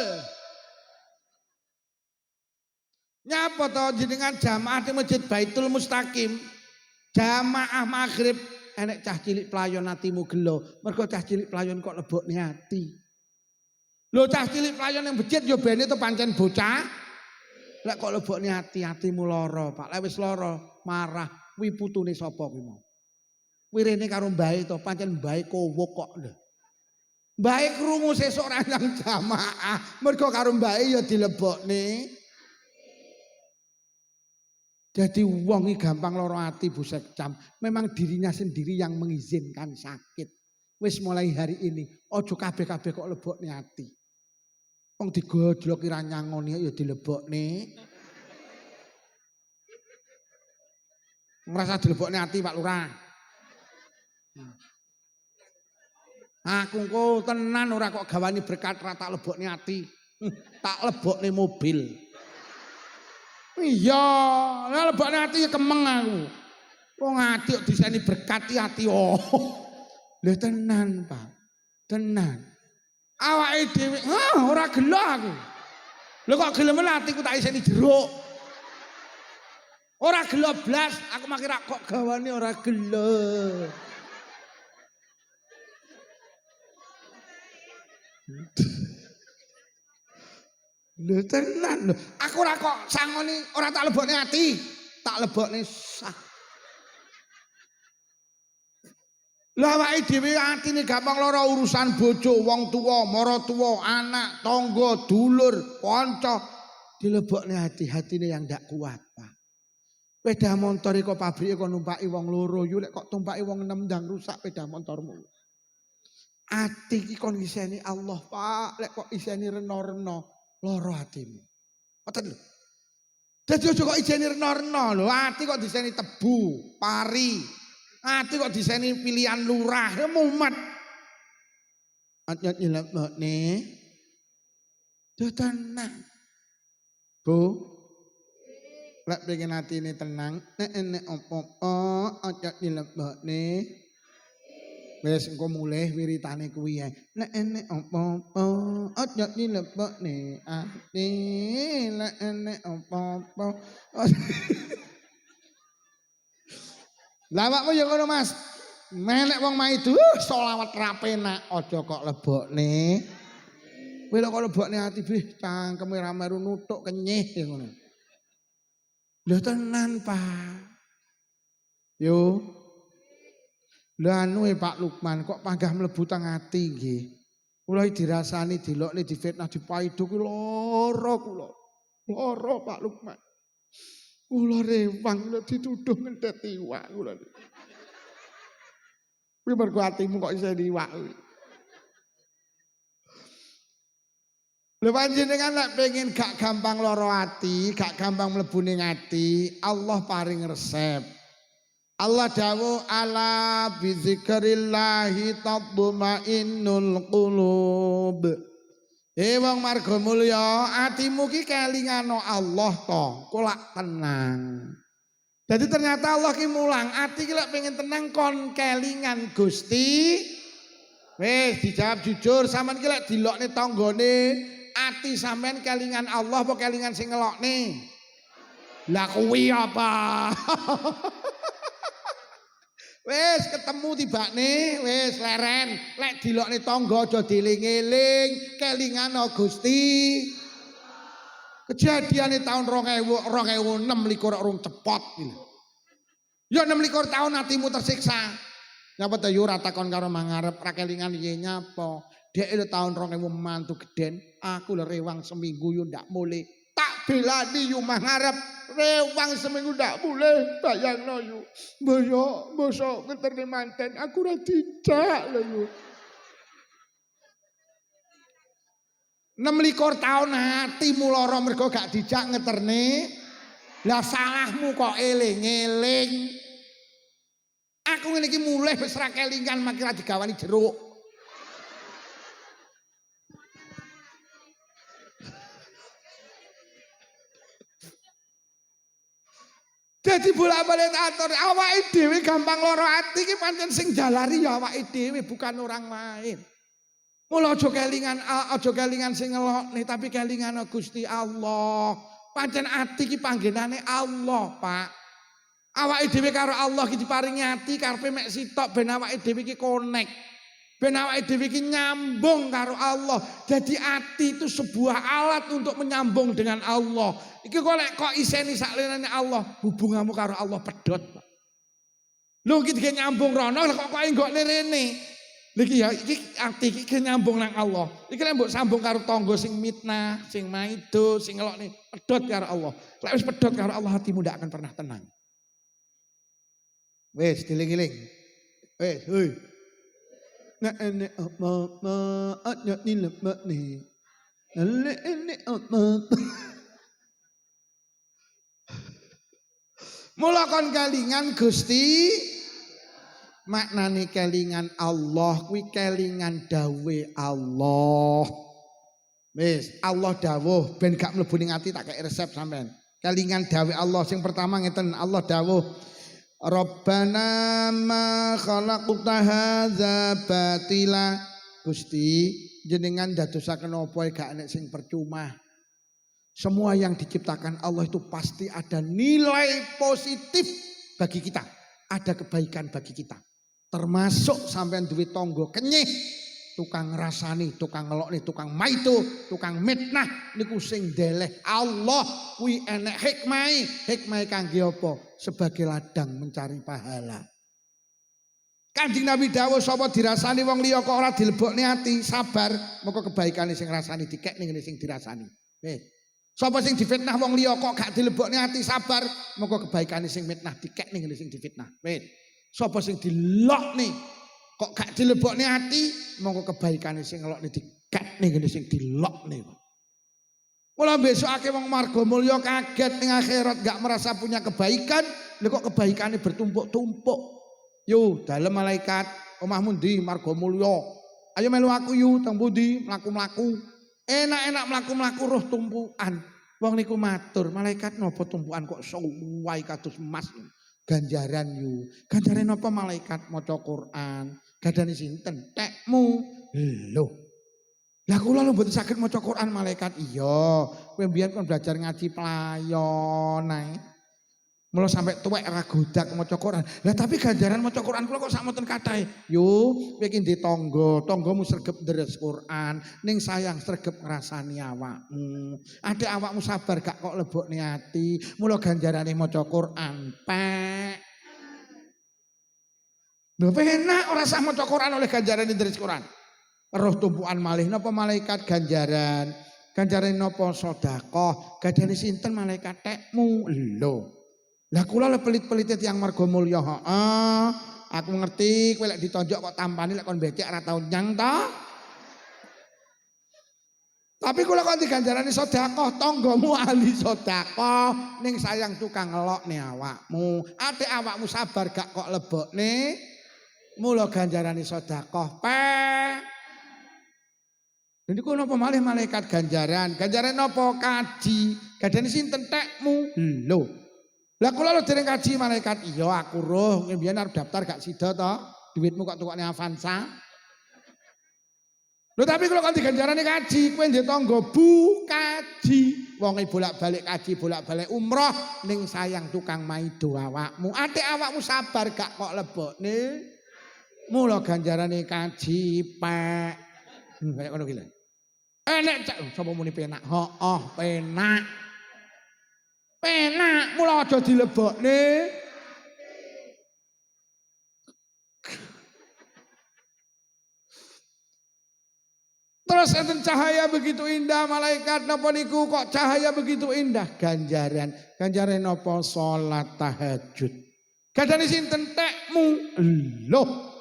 Nyapa to jenengan jamaah di Masjid Baitul Mustaqim, jamaah maghrib enek cah cilik playon atimu gelo. Mergo cah cilik playon kok lebokne ati. Lho cah cilik playon yang becit yo bene to pancen bocah. Lek kok lebokne ati-atimu lara, Pak. Lek wis lara, marah, kuwi putune sapa kuwi mau? Wirene karo mbahe to, pancen mbahe kowo kok lho. Mbahe krungu sesuk ora nang jamaah, mergo karo mbahe ya dilebokne. Jadi wong iki gampang lara ati Bu Sekcam. Memang dirinya sendiri yang mengizinkan sakit. Wis mulai hari ini ojo kabeh-kabeh kok lebokne ati. Wong digojlok ira nyangoni ya dilebokne. Ngrasa dilebokne ati Pak Lurah. Aku engko tenan ora kok gawani berkat ra tak lebokne ati. Tak lebokne mobil. Iya, lah lebokne ati kemeng aku. Wong ati kok diseni berkat ati oh. Lha tenan, Pak. Tenan. Awake dhewe, ora gelo aku. Lho kok gelem atiku tak iseni jeruk. Ora gelo blas, aku makira kok gawane ora gelo. Lho tenan lho. Aku ora kok sangoni ora tak lebokne ati, tak lebokne sah. Lah awake dhewe atine gampang lara urusan bojo, wong tuwa, maratuwa, anak, tangga, dulur, kanca dilebokne hati-hatine yang ndak kuat, Pak. Sepeda motor kok pabrike kok numpaki wong loro, yo lek kok tumpaki wong 6 ndang rusak sepeda motormu. Ati iki kon iseni Allah, Pak. Lek kok iseni rena-rena lara atimu. Ngoten lho. Dadi aja kok iseni rena-rena lho, ati kok diseni tebu, pari. Ati kok diseni pilihan lurah, ya mumet. Anyat nyelebokne. Tenang. Bu. Lek pengen atine tenang, nek opo-opo anyat nyelebokne. Wis engko mulih wiritane kuwi ae. Nek enek opo-opo anyat nyelebokne ati, lek enek opo-opo. Lah awakmu ya ngono Mas. Menek wong maidu selawat ra penak, aja kok lebokne. Kowe kok lebokne ati bih cangkeme ra meru nutuk kenyih ya ngono. Lho tenan, Pak. Yo. Lah anu Pak Lukman kok panggah mlebu teng ati nggih. Kula dirasani dilokne difitnah dipaido ku lara kula. Lara Pak Lukman. Kula rewang lho dituduh ngentet iwak kula. Kuwi mergo atimu kok isih iwak kuwi. Lha panjenengan lek pengen gak gampang lara ati, gak gampang mlebu ning ati, Allah paring resep. Allah dawuh ala bizikrillahi tatmainnul qulub. Wong marga mulya, atimu ki kelingano Allah to, kok lak tenang. Jadi ternyata Allah ki mulang, ati ki lek pengen tenang kon kelingan Gusti. Wis dijawab jujur, sampean ki lek dilokne tanggane, ati sampean kelingan Allah apa kelingan sing ngelokne? Lah kuwi apa? Wis ketemu tibane, wis leren. Lek dilokne tangga aja dieling-eling, kelingano Gusti. Kejadiane tahun 2006 likur urung cepot iki. Ya 26 tahun atimu tersiksa. Nyapa ta yo ora takon karo mangarep ra kelingan piye nyapa. Dek lho tahun 2000 mantu geden, aku lho rewang seminggu yo ndak mulih. Tak belani yo mangarep rewang seminggu ndak mulih, bayangno yo. Mbaya mosok ngeterne manten aku ora dijak lho yo. 26 tahun hatimu lara mergo gak dijak ngeterne. Lah salahmu kok eling-eling. Aku ngene iki mulih wis ra kelingan makira digawani jeruk. Jadi bolak-balik atur awake dhewe gampang lara ati iki pancen sing jalari ya awake dhewe bukan orang lain. Mula aja kelingan sing ngelokne tapi kelingan Gusti Allah. Pancen ati iki panggenane Allah, Pak. Awake dhewe karo Allah iki diparingi ati karepe mek sitok ben awake dhewe iki connect. Ben awake dhewe iki nyambung karo Allah. Jadi ati itu sebuah alat untuk menyambung dengan Allah. Iki kok iseni saklenane Allah, hubunganmu karo Allah pedhot. Lho iki dike nyambung rono kok enggokne rene. Iki ya iki ati iki nyambung nang Allah. Iki lek mbok sambung karo tangga sing mitnah, sing maido, sing ngelokne pedhot karo Allah. Lek wis pedhot karo Allah hatimu ndak akan pernah tenang. Wes diling-iling. Wes, hoi. Nek ene apa anya nilemak ni. Nek ene apa. Mula kon kelingan Gusti. Maknane kelingan Allah kuwi kelingan dawe Allah. Wes, Allah dawuh ben gak mlebu ning ati tak kei resep sampean. Kelingan dawe Allah sing pertama ngeten Allah dawuh Rabbana ma khalaqta hadza batila. Gusti jenengan dadosaken apa gak enek sing percuma. Semua yang diciptakan Allah itu pasti ada nilai positif bagi kita, ada kebaikan bagi kita. Termasuk sampean duwe tangga kenyih, tukang ngrasani, tukang ngelokne, tukang maido, tukang mitnah niku sing ndeleh Allah kuwi enek hikmahe. Hikmahe kangge apa? Sebagai ladang mencari pahala. Kanjeng Nabi dawuh sapa dirasani wong liya kok ora dilebokne ati, sabar, moko kebaikane sing rasani dikekne ngene sing dirasani. Sapa sing difitnah wong liya kok gak dilebokne ati, sabar, moko kebaikane sing mitnah dikekne ngene sing difitnah. Sapa sing dilokne kok gak dilebokne ati, mongko kebaikane sing ngelokne dikekne ngene sing dilokne. Mula besokake wong marga mulya kaget ning akhirat gak merasa punya kebaikan, lha kok kebaikane bertumpuk-tumpuk. Yo, dalem malaikat, omahmu ndi marga mulya? Ayo melu aku yu teng pundi mlaku-mlaku. Enak-enak mlaku-mlaku roh tumpukan. Wong niku matur, malaikat napa tumpukan kok suwai kados emas. Ganjaran yu. Ganjaran apa malaikat maca Quran? Gadane sinten? Tekmu. Lho. Lah kula lho mboten saged maca Quran malaikat. Iya, kowe mbiyen kon belajar ngaji pelayon ae. Mula sampai tuwek ra godak maca Quran. Lah tapi ganjaran maca Quran kula kok sak mboten katahe. Yo, kowe iki ndek tanggamu sregep deres Quran, ning sayang sregep ngrasani awakmu. Adek awakmu sabar gak kok lebokne ati. Mula ganjarane maca Quran. Pek. Lho penak ora sah maca Quran oleh ganjarane deres Quran. Roh tumpukan malih napa malaikat ganjaran. Ganjaran napa sedekah. Gadane sinten malaikat tekmu. Lho. Lah kula le pelit-pelite tiyang marga mulya. Heeh. Aku ngerti kowe lek ditonjok kok tampani lek kon becek ora tau nyang ta. Tapi kula kok diganjarani sedekah, tanggamu ahli sedekah ning sayang tukang ngelokne awakmu. Atik awakmu sabar gak kok lebokne. Mula ganjarane sedekah. Jadi kok napa malih malaikat ganjaran? Ganjaran napa kaji? Gadane sinten tekmu? Lho. Lah kula lho dereng kaji malaikat. Iya aku roh, mbiyen arep daftar gak sida to? Duitmu kok tukokne Avanza. Lho tapi kula kan diganjarane kaji, kowe ndek tangga bu kaji. Wong bolak-balik kaji, bolak-balik umroh ning sayang tukang maido awakmu. Atik awakmu sabar gak kok lebokne. Mula ganjarane kaji pek. Kayak ngono ki lho. Enek sapa muni penak? Heeh, penak. Penak, mula aja dilebokne. Terus enten cahaya begitu indah malaikat napa niku kok cahaya begitu indah? Ganjaran. Ganjaran napa? Salat tahajud. Gadane sinten tekmu? Loh.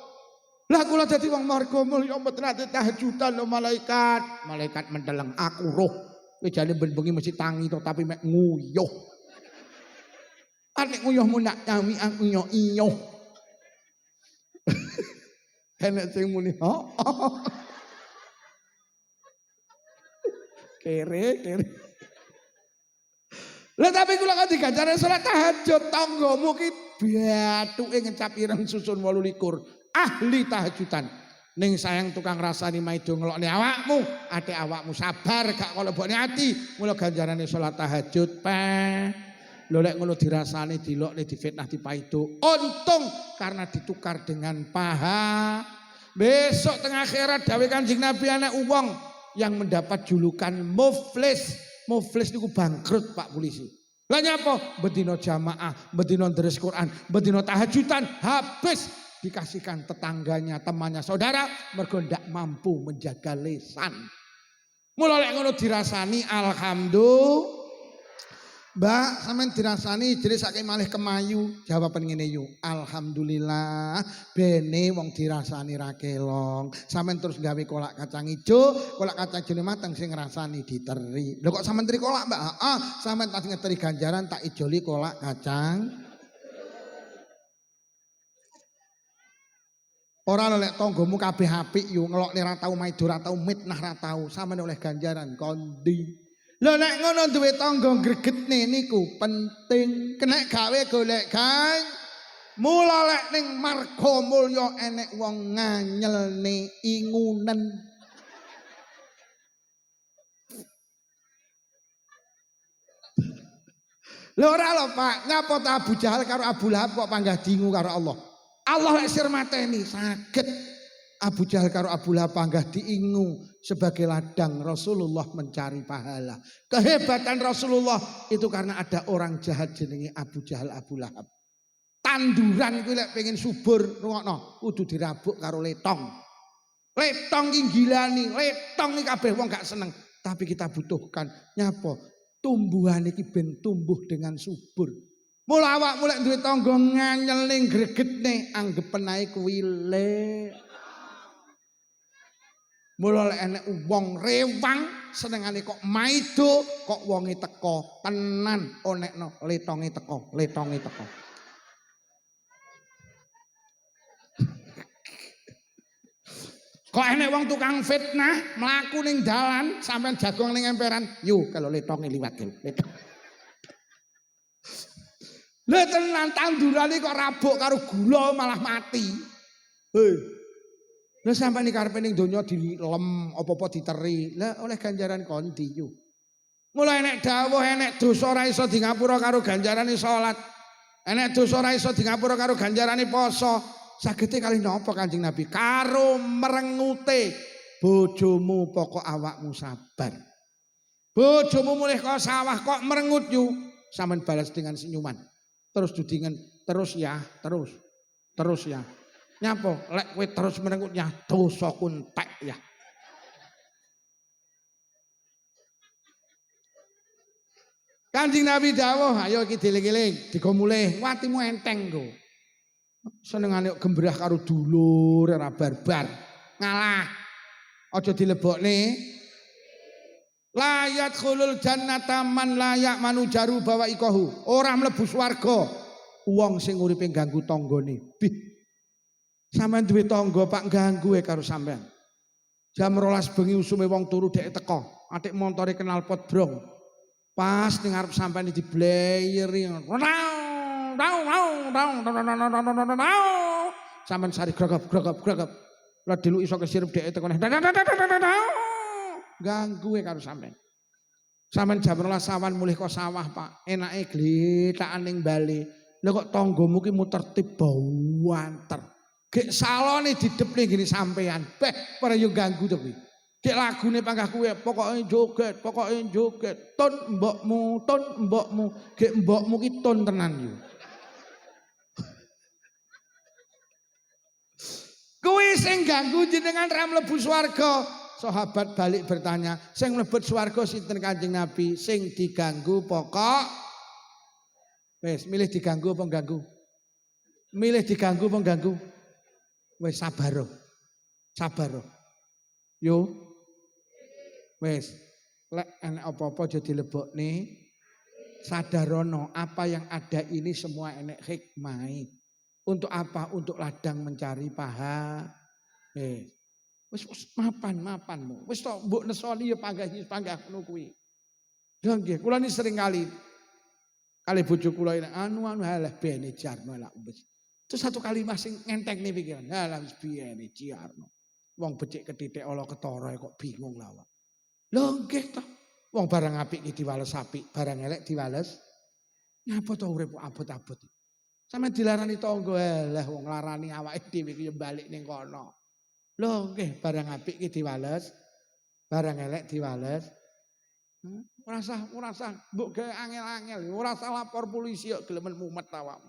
Lah kula dadi wong marga mulya mboten ate tahajudan lho malaikat. Malaikat mendeleng aku roh. Kowe jane ben-bengi mesti tangi to tapi mek nguyuh. Anek nguyuhmu nak nyami aku iyo. Enek sing muni, kere. Lah tapi kula kan diganjarane salat tahajud tanggamu ki bathuke ngecap ireng susun 28. Ahli tahajudan ning sayang tukang rasani maido ngelokne awakmu, atik awakmu sabar gak kok lebokne ati, mula ganjarane salat tahajud Lho lek ngono dirasani dilokne difitnah dipaido. Untung karena ditukar dengan paha. Besok tengah akhirat dawuh Kanjeng Nabi anak wong yang mendapat julukan muflis. Muflis niku bangkrut Pak Polisi. Lah nyapa? Bedino jamaah, bedino deres Quran, bedino tahajudan habis dikasihkan tetangganya, temannya, saudara mergo ndak mampu menjaga lisan. Mula lek ngono dirasani alhamdulillah. Mbak, sampean dirasani jadi saking malih kemayu, jawaban ngene yu. Alhamdulillah, bene wong dirasani ra kelong. Sampean terus gawe kolak kacang ijo, kolak kacang ijo mateng sing ngrasani diteri. Lho kok sampean teri kolak, Mbak? Heeh, sampean tak ngeteri ganjaran tak ijoli kolak kacang. Ora lek tanggamu kabeh apik yu, ngelokne ra tau maido, ra tau mitnah, ra tau, sampean oleh ganjaran kondi. Lho nek ngono duwe tangga gregetne niku penting, kena gawe golek gawe. Mula lek ning marga mulya enek wong nganyelne ingunen. Lho ora lho Pak, nyapa ta Abu Jahal karo Abu Lahab kok panggah dingu karo Allah. Allah lek sir mateni saged. Abu Jahal karo Abu Lahab panggah diingu sebagai ladang Rasulullah mencari pahala. Kehebatan Rasulullah itu karena ada orang jahat jenenge Abu Jahal Abu Lahab. Tanduran kuwi lek pengen subur rungokno kudu dirabuk karo letong. Letong ki gilani, letong iki kabeh wong gak seneng, tapi kita butuhkan nyapa? Tumbuhan iki ben tumbuh dengan subur. Mula awakmu lek duwe tangga nganyel ning gregetne anggepen ae kuwi le. Mula lek enek wong rewang senengane kok maido kok wonge teko tenan onekno letonge teko. Kok enek wong tukang fitnah mlaku ning dalan sampean jagung ning emperan, yo kalau letonge liwat letong. Lha tenan tandurane kok rabuk karo gula malah mati. Hei. Lah sampeyan iki karepe ning donya dilem apa-apa diteri. Lah oleh ganjaran kondi yo. Mulai enek dawuh enek dosa ora iso di ngapura karo ganjarane salat. Enek dosa ora iso di ngapura karo ganjarane poso. Sagete kali napa Kanjeng Nabi? Karo merengute bojomu pokok awakmu sabar. Bojomu mulih kok sawah kok merengut yu. Sampeyan balas dengan senyuman. Terus dudingen terus ya. Nyapa lek kowe terus merengutnya dosa kuntek ya. Kanjeng Nabi dawuh, ayo iki dieling-eling, digo mulih, watimu enteng go. Senengane gembrah karo dulur ora barbar. Ngalah. Aja dilebokne. La yadkhulul jannata man la ya'manu jaru bawa ikahu. Ora mlebu swarga wong sing uripe ganggu tanggane. Bih. Sampeyan duwe tangga Pak ganggu karo sampean. Jam 12 bengi usume wong turu dhek teko, atik montore kenal pot brong. Pas ning arep sampean diblayeri. Sampeyan sari grogop. Lah dilu iso kesirep dhek teko. Ganggu karo sampean. Sampeyan jam 12 sawan mulih kok sawah Pak. Enake gletakan ning bali. Lah kok tanggamu ki muter tib banter. Gek salone didepne gini sampean. Beh, para yo ganggu to kuwi. Gek lagune panggah kuwi pokoke joget. Ton mbokmu. Gek mbokmu ki ton tenan yo. Kuwi sing ganggu jenengan ra mlebu swarga. Sahabat balik bertanya, sing mlebet swarga sinten Kanjeng Nabi? Sing diganggu pokok. Wes, milih diganggu apa ganggu? Milih diganggu apa ganggu? Wes sabar. Yo. Wes, lek enek apa-apa aja dilebokne. Sadarono apa yang ada ini semua enek hikmah. Untuk apa? Untuk ladang mencari paha. Wes mapan. Wes tok mbok nesoni ya panggah ngono kuwi. Lha nggih, kula niki sering kali bojo kula anu halah bene jarno lak wis. Itu satu kalimat sing ngentekne pikiran. Halah wis bene jarno. Wong becik ketitik ala ketara kok bingung lah awak. Lho nggih toh. Wong barang apik iki diwales apik, barang elek diwales Nyapa to urip abot-abot. Sampe dilarani tangga lah wong larani awake dhewe ki ya balik ning kono. Lho nggih barang apik ki diwales, barang elek diwales. Ora usah mbok gawe angel-angel, ora usah lapor polisi kok gelemen mumet awakmu.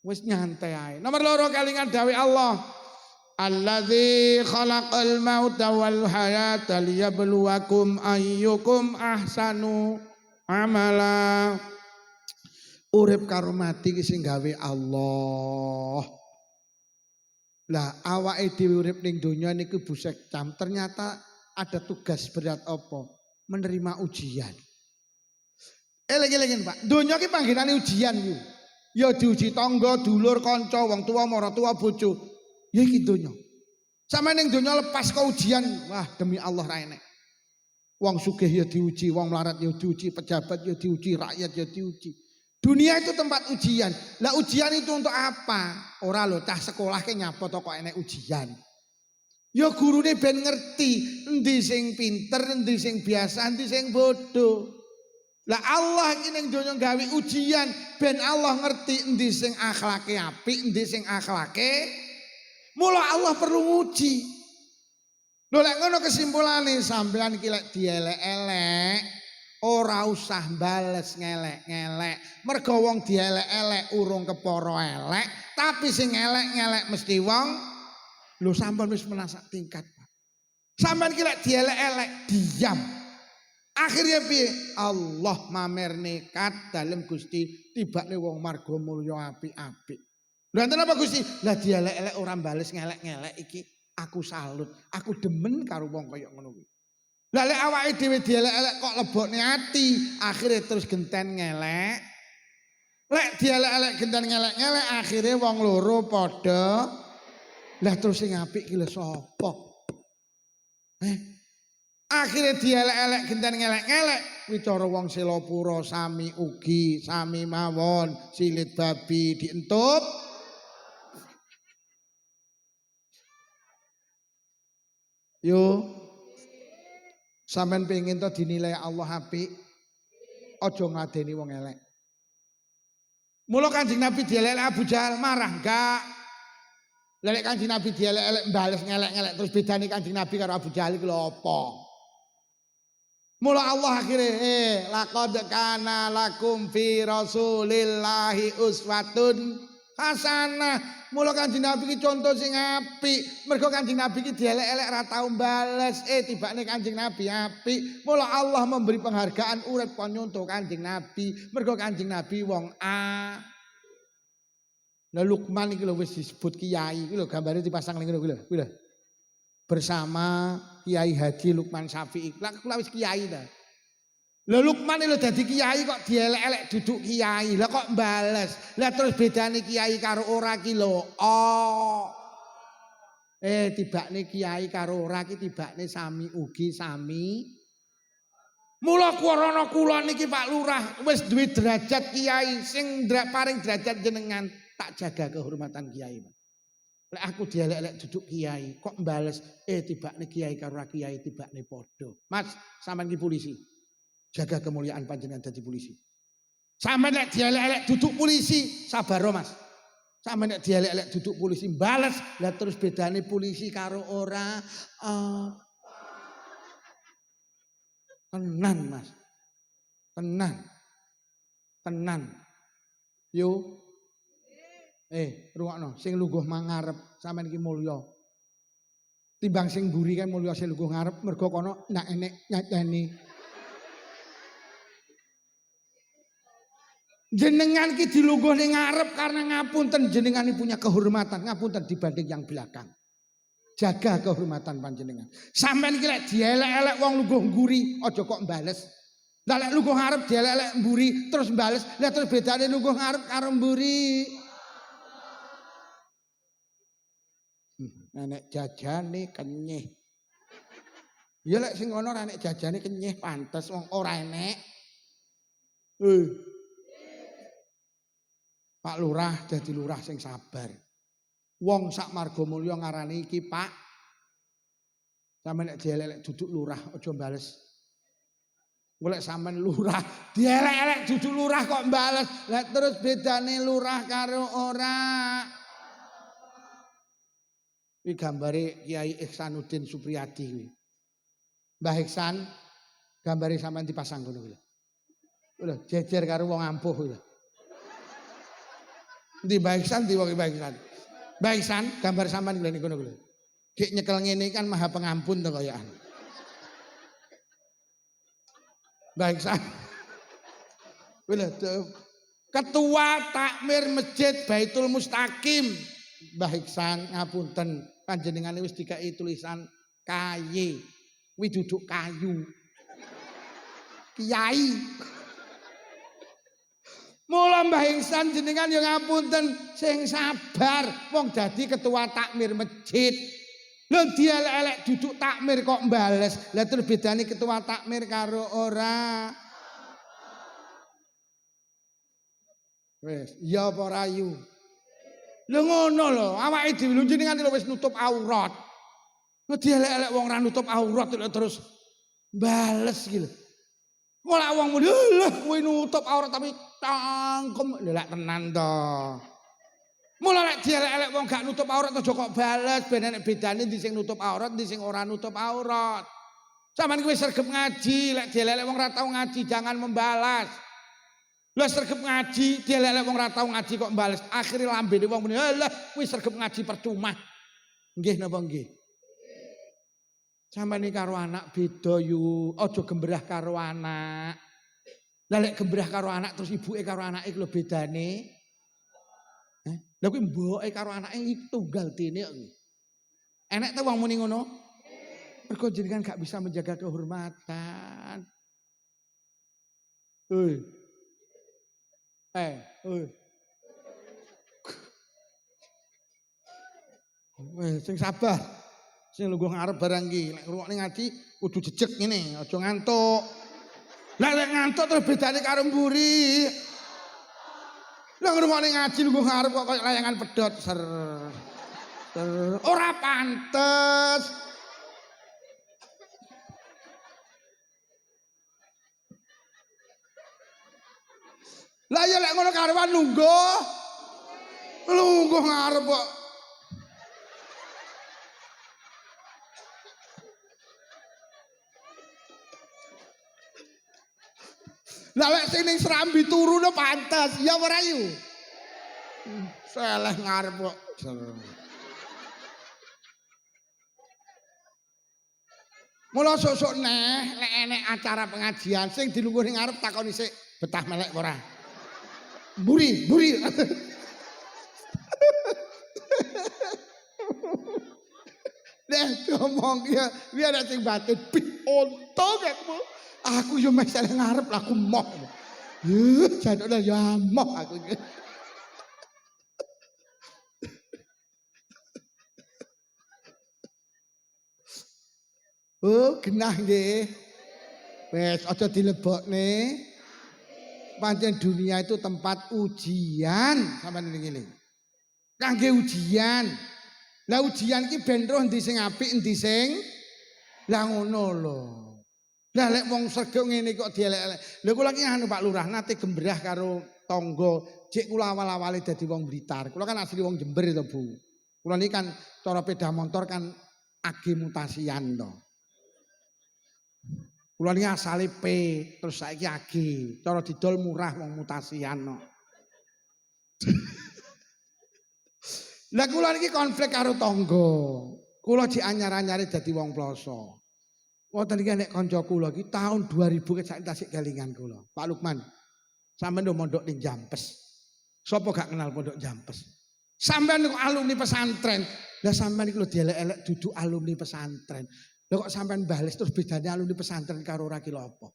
Wis nyantai ae. Nomor 2 kelingan dawuh Allah. Allazi khalaqal mauta wal hayata liyabluwakum ayyukum ahsanu amala. Urip karo mati ki sing gawe Allah. Lah awake dhewe urip ning donya niku busek cam. Ternyata ada tugas berat apa? Menerima ujian. Eling-elingen Pak, donya ki panggenane ujian yo. Ya diuji tangga, dulur, kanca, wong tuwa, maratuwa, bojo. Ya iki donya. Sampe ning donya lepas ke ujian, wah demi Allah ra enek. Wong sugih ya diuji, wong melarat ya diuji, pejabat ya diuji, rakyat ya diuji. Dunia itu tempat ujian. Lah ujian itu untuk apa? Ora lho cah sekolah ke nyapa to kok enek ujian. Ya gurune ben ngerti endi sing pinter, endi sing biasa, endi sing bodoh. Lah Allah iki ning donya gawe ujian ben Allah ngerti endi sing akhlake apik, endi sing akhlake. Mula Allah perlu nguji. Lho lek ngono kesimpulane sampean iki lek dielek-elek ora usah bales ngelek-ngelek. Mergo wong dielek-elek urung kepara elek, tapi sing elek-ngelek mesti wong lho sampean wis menasak tingkat. Sampean iki lek dielek-elek diam. Akhirnya piye? Allah mamer nekat dalem Gusti tibane wong marga mulya apik-apik. Lha enten apa Gusti? Lah dielek-elek ora bales ngelek-ngelek iki aku salut. Aku demen karo wong kaya ngono kuwi. Lah lek awake dhewe dielek-elek kok lebokne ati, akhirnya terus genten ngelek. Lek dielek-elek genten ngelek-ngelek akhirnya wong loro padha. Lah terus sing apik ki lho sapa? Akhirnya dielek-elek genten ngelek-ngelek wicara wong Selapura sami ugi, sami mawon, silit babi dientup. Yo sampean pengen to dinilai Allah apik, aja ngadeni wong elek. Mula Kanjeng Nabi dielek-elek Abu Jahal marah enggak? Lek Kanjeng Nabi dielek-elek bales ngelek-ngelek terus bedane Kanjeng Nabi karo Abu Jahal iki lho apa? Mula Allah akhirnya laqad kana lakum fi rasulillahi uswatun hasanah. Mula Kanjeng Nabi ki contoh sing apik. Mergo Kanjeng Nabi ki dielek-elek ra tau bales. Tibane Kanjeng Nabi apik. Mula Allah memberi penghargaan urip kon nyontoh Kanjeng Nabi. Mergo Kanjeng Nabi wong A. Lah Luqman iki lho wis disebut kiai. Iki lho gambare dipasang ning ngene kuwi lho. Bersama Kiai Haji Lukman Syafi'i. Lah kula wis kiai ta. Lah Lukman lho dadi kiai kok dielek-elek duduk kiai. Lah kok bales. Lah terus bedane kiai karo ora ki lho. Tibakne kiai karo ora ki tibakne sami ugi sami. Mula krana kula niki Pak Lurah wis duwe derajat kiai sing paring derajat jenengan tak jaga kehormatan kiai. Lek aku dielek-elek duduk kiai, kok mbales tibakne kiai karo kiai tibakne padha. Mas, sampean ki polisi. Jaga kemuliaan panjenengan dadi polisi. Sampeyan lek dielek-elek duduk polisi, sabar Mas. Sampeyan lek dielek-elek duduk polisi mbales, lah terus bedane polisi karo ora tenan Mas. Tenan. Yo rungokno, sing lungguh mangarep sampean iki mulya. Timbang sing mburi kae mulya sing lungguh ngarep mergo kono nak enek nyateni. Jenengan ki dilungguh ning ngarep karena ngapunten jenengan ini punya kehormatan, ngapunten dibanding yang belakang. Jaga kehormatan panjenengan. Sampean iki lek dielek-elek wong lungguh mburi aja kok mbales. Lah lek lungguh ngarep dielek-elek mburi terus mbales, lah terus bedane lungguh ngarep karo mburi. Nek jajane kenyih. Ya lek sing ngono ora nek jajane kenyih pantes wong ora enek. Pak Lurah dadi lurah sing sabar. Wong sak Margomulya ngarani iki Pak. Sampe nek dielek duduk lurah aja bales. Golek sampean lurah, dielek-elek dudu lurah kok mbales. Lah terus bedane lurah karo ora. Iki gambare Kiai Ihsanuddin Supriyadi kuwi. Mbah Ihsan gambare sampean dipasang ngono kuwi. Lho, jejer karo wong ampuh kuwi. Ndi Mbah Ihsan ndi wong Mbah Ihsan. Mbah Ihsan gambar sampean kuwi ngono kuwi. Dik nyekel ngene kan Maha Pengampun to kayaan. Mbah Ihsan. Ketua Takmir Masjid Baitul Mustaqim. Mbah Ihsan ngapunten panjenengane wis dikai tulisan KY. Kuwi duduk kayu. Kiai. Mula Mbah Ihsan jenengan yo ngapunten sing sabar wong dadi ketua takmir masjid. Lho dielek-elek duduk takmir kok mbales. Lah terus bedane ketua takmir karo ora. Wes, ya apa rayu. Lho ngono lho, awake dhewe jenengan lho wis nutup aurat. Lho dielek-elek wong ra nutup aurat terus bales iki lho. Mulak wong muni lho kuwi nutup aurat tapi cangkem lho lak tenan to. Mula lek dielek-elek wong gak nutup aurat aja kok bales ben enek bedane ndi sing nutup aurat ndi sing ora nutup aurat. Sampeyan kuwi sregep ngaji, lek dielek-elek wong ra tau ngaji jangan membalas. Lah sregep ngaji, dielek-elek wong ra tau ngaji kok mbales. Akhire lambene wong muni, "Lah, kuwi sregep ngaji percuma." Nggih napa nggih? Sampeyan iki karo anak beda yu, aja gembrah karo anak. Lah lek gembrah karo anak terus ibuke karo anake lho bedane. Lah kuwi mboke karo anake tunggal dene kok. Enek ta wong muni ngono? Mergo jenengan gak bisa menjaga kehormatan. Hei. Sing sabar. Sing lungguh ngarep barang iki, nek ngrungokne ngaji kudu jejeg ngene, aja ngantuk. Lah lek ngantuk terus bedane karo mburi. Lah ngrungokne ngaji lungguh ngarep kok koyo layangan pedhot ser. Ora pantes. Lah ya lek ngono karewan lungguh ngarep kok. Lah lek sing ning Serambi turu no pantes, ya ora yu. Seleh ngarep kok. Mula sosok neh lek enek acara pengajian sing dilungguh ning ngarep takoni sik betah melek ora. Buri. Nek ngomong ya, ada sing batin pit ontong aku yo mesel ngarep lah aku moh. Jaduklah yo moh aku. Oh, genah nggih. Wes aja dilebokne. Pancen dunia itu tempat ujian, sampeyan ngene. Kangge ujian. Lah ujian iki ben roh endi sing apik endi sing lah ngono lho. Lah lek wong sregep ngene kok dielek-elek. Lha kula ki anu Pak Lurah nate gembrah karo tangga. Jek kula awal-awale dadi wong Blitar. Kula kan asli wong Jember to, Bu. Kula niki kan cara sepeda motor kan age mutasian to. Kula niki asale P, terus saiki age. Cara didol murah wong mutasian no. Lah kula niki konflik karo tangga. Kula jek anyar-anyare dadi wong ploso. Wonten iki nek kanca kula iki tahun 2000 sak tasik galingan kula. Pak Lukman. Sampeyan ndo mondok ning Jampes. Sopo gak kenal pondok Jampes? Sampeyan niku alumni pesantren. Lah sampeyan iki lho dielek-elek duduk alumni pesantren. Lah kok sampeyan bales terus bedane alumni pesantren karo ora ki lho apa?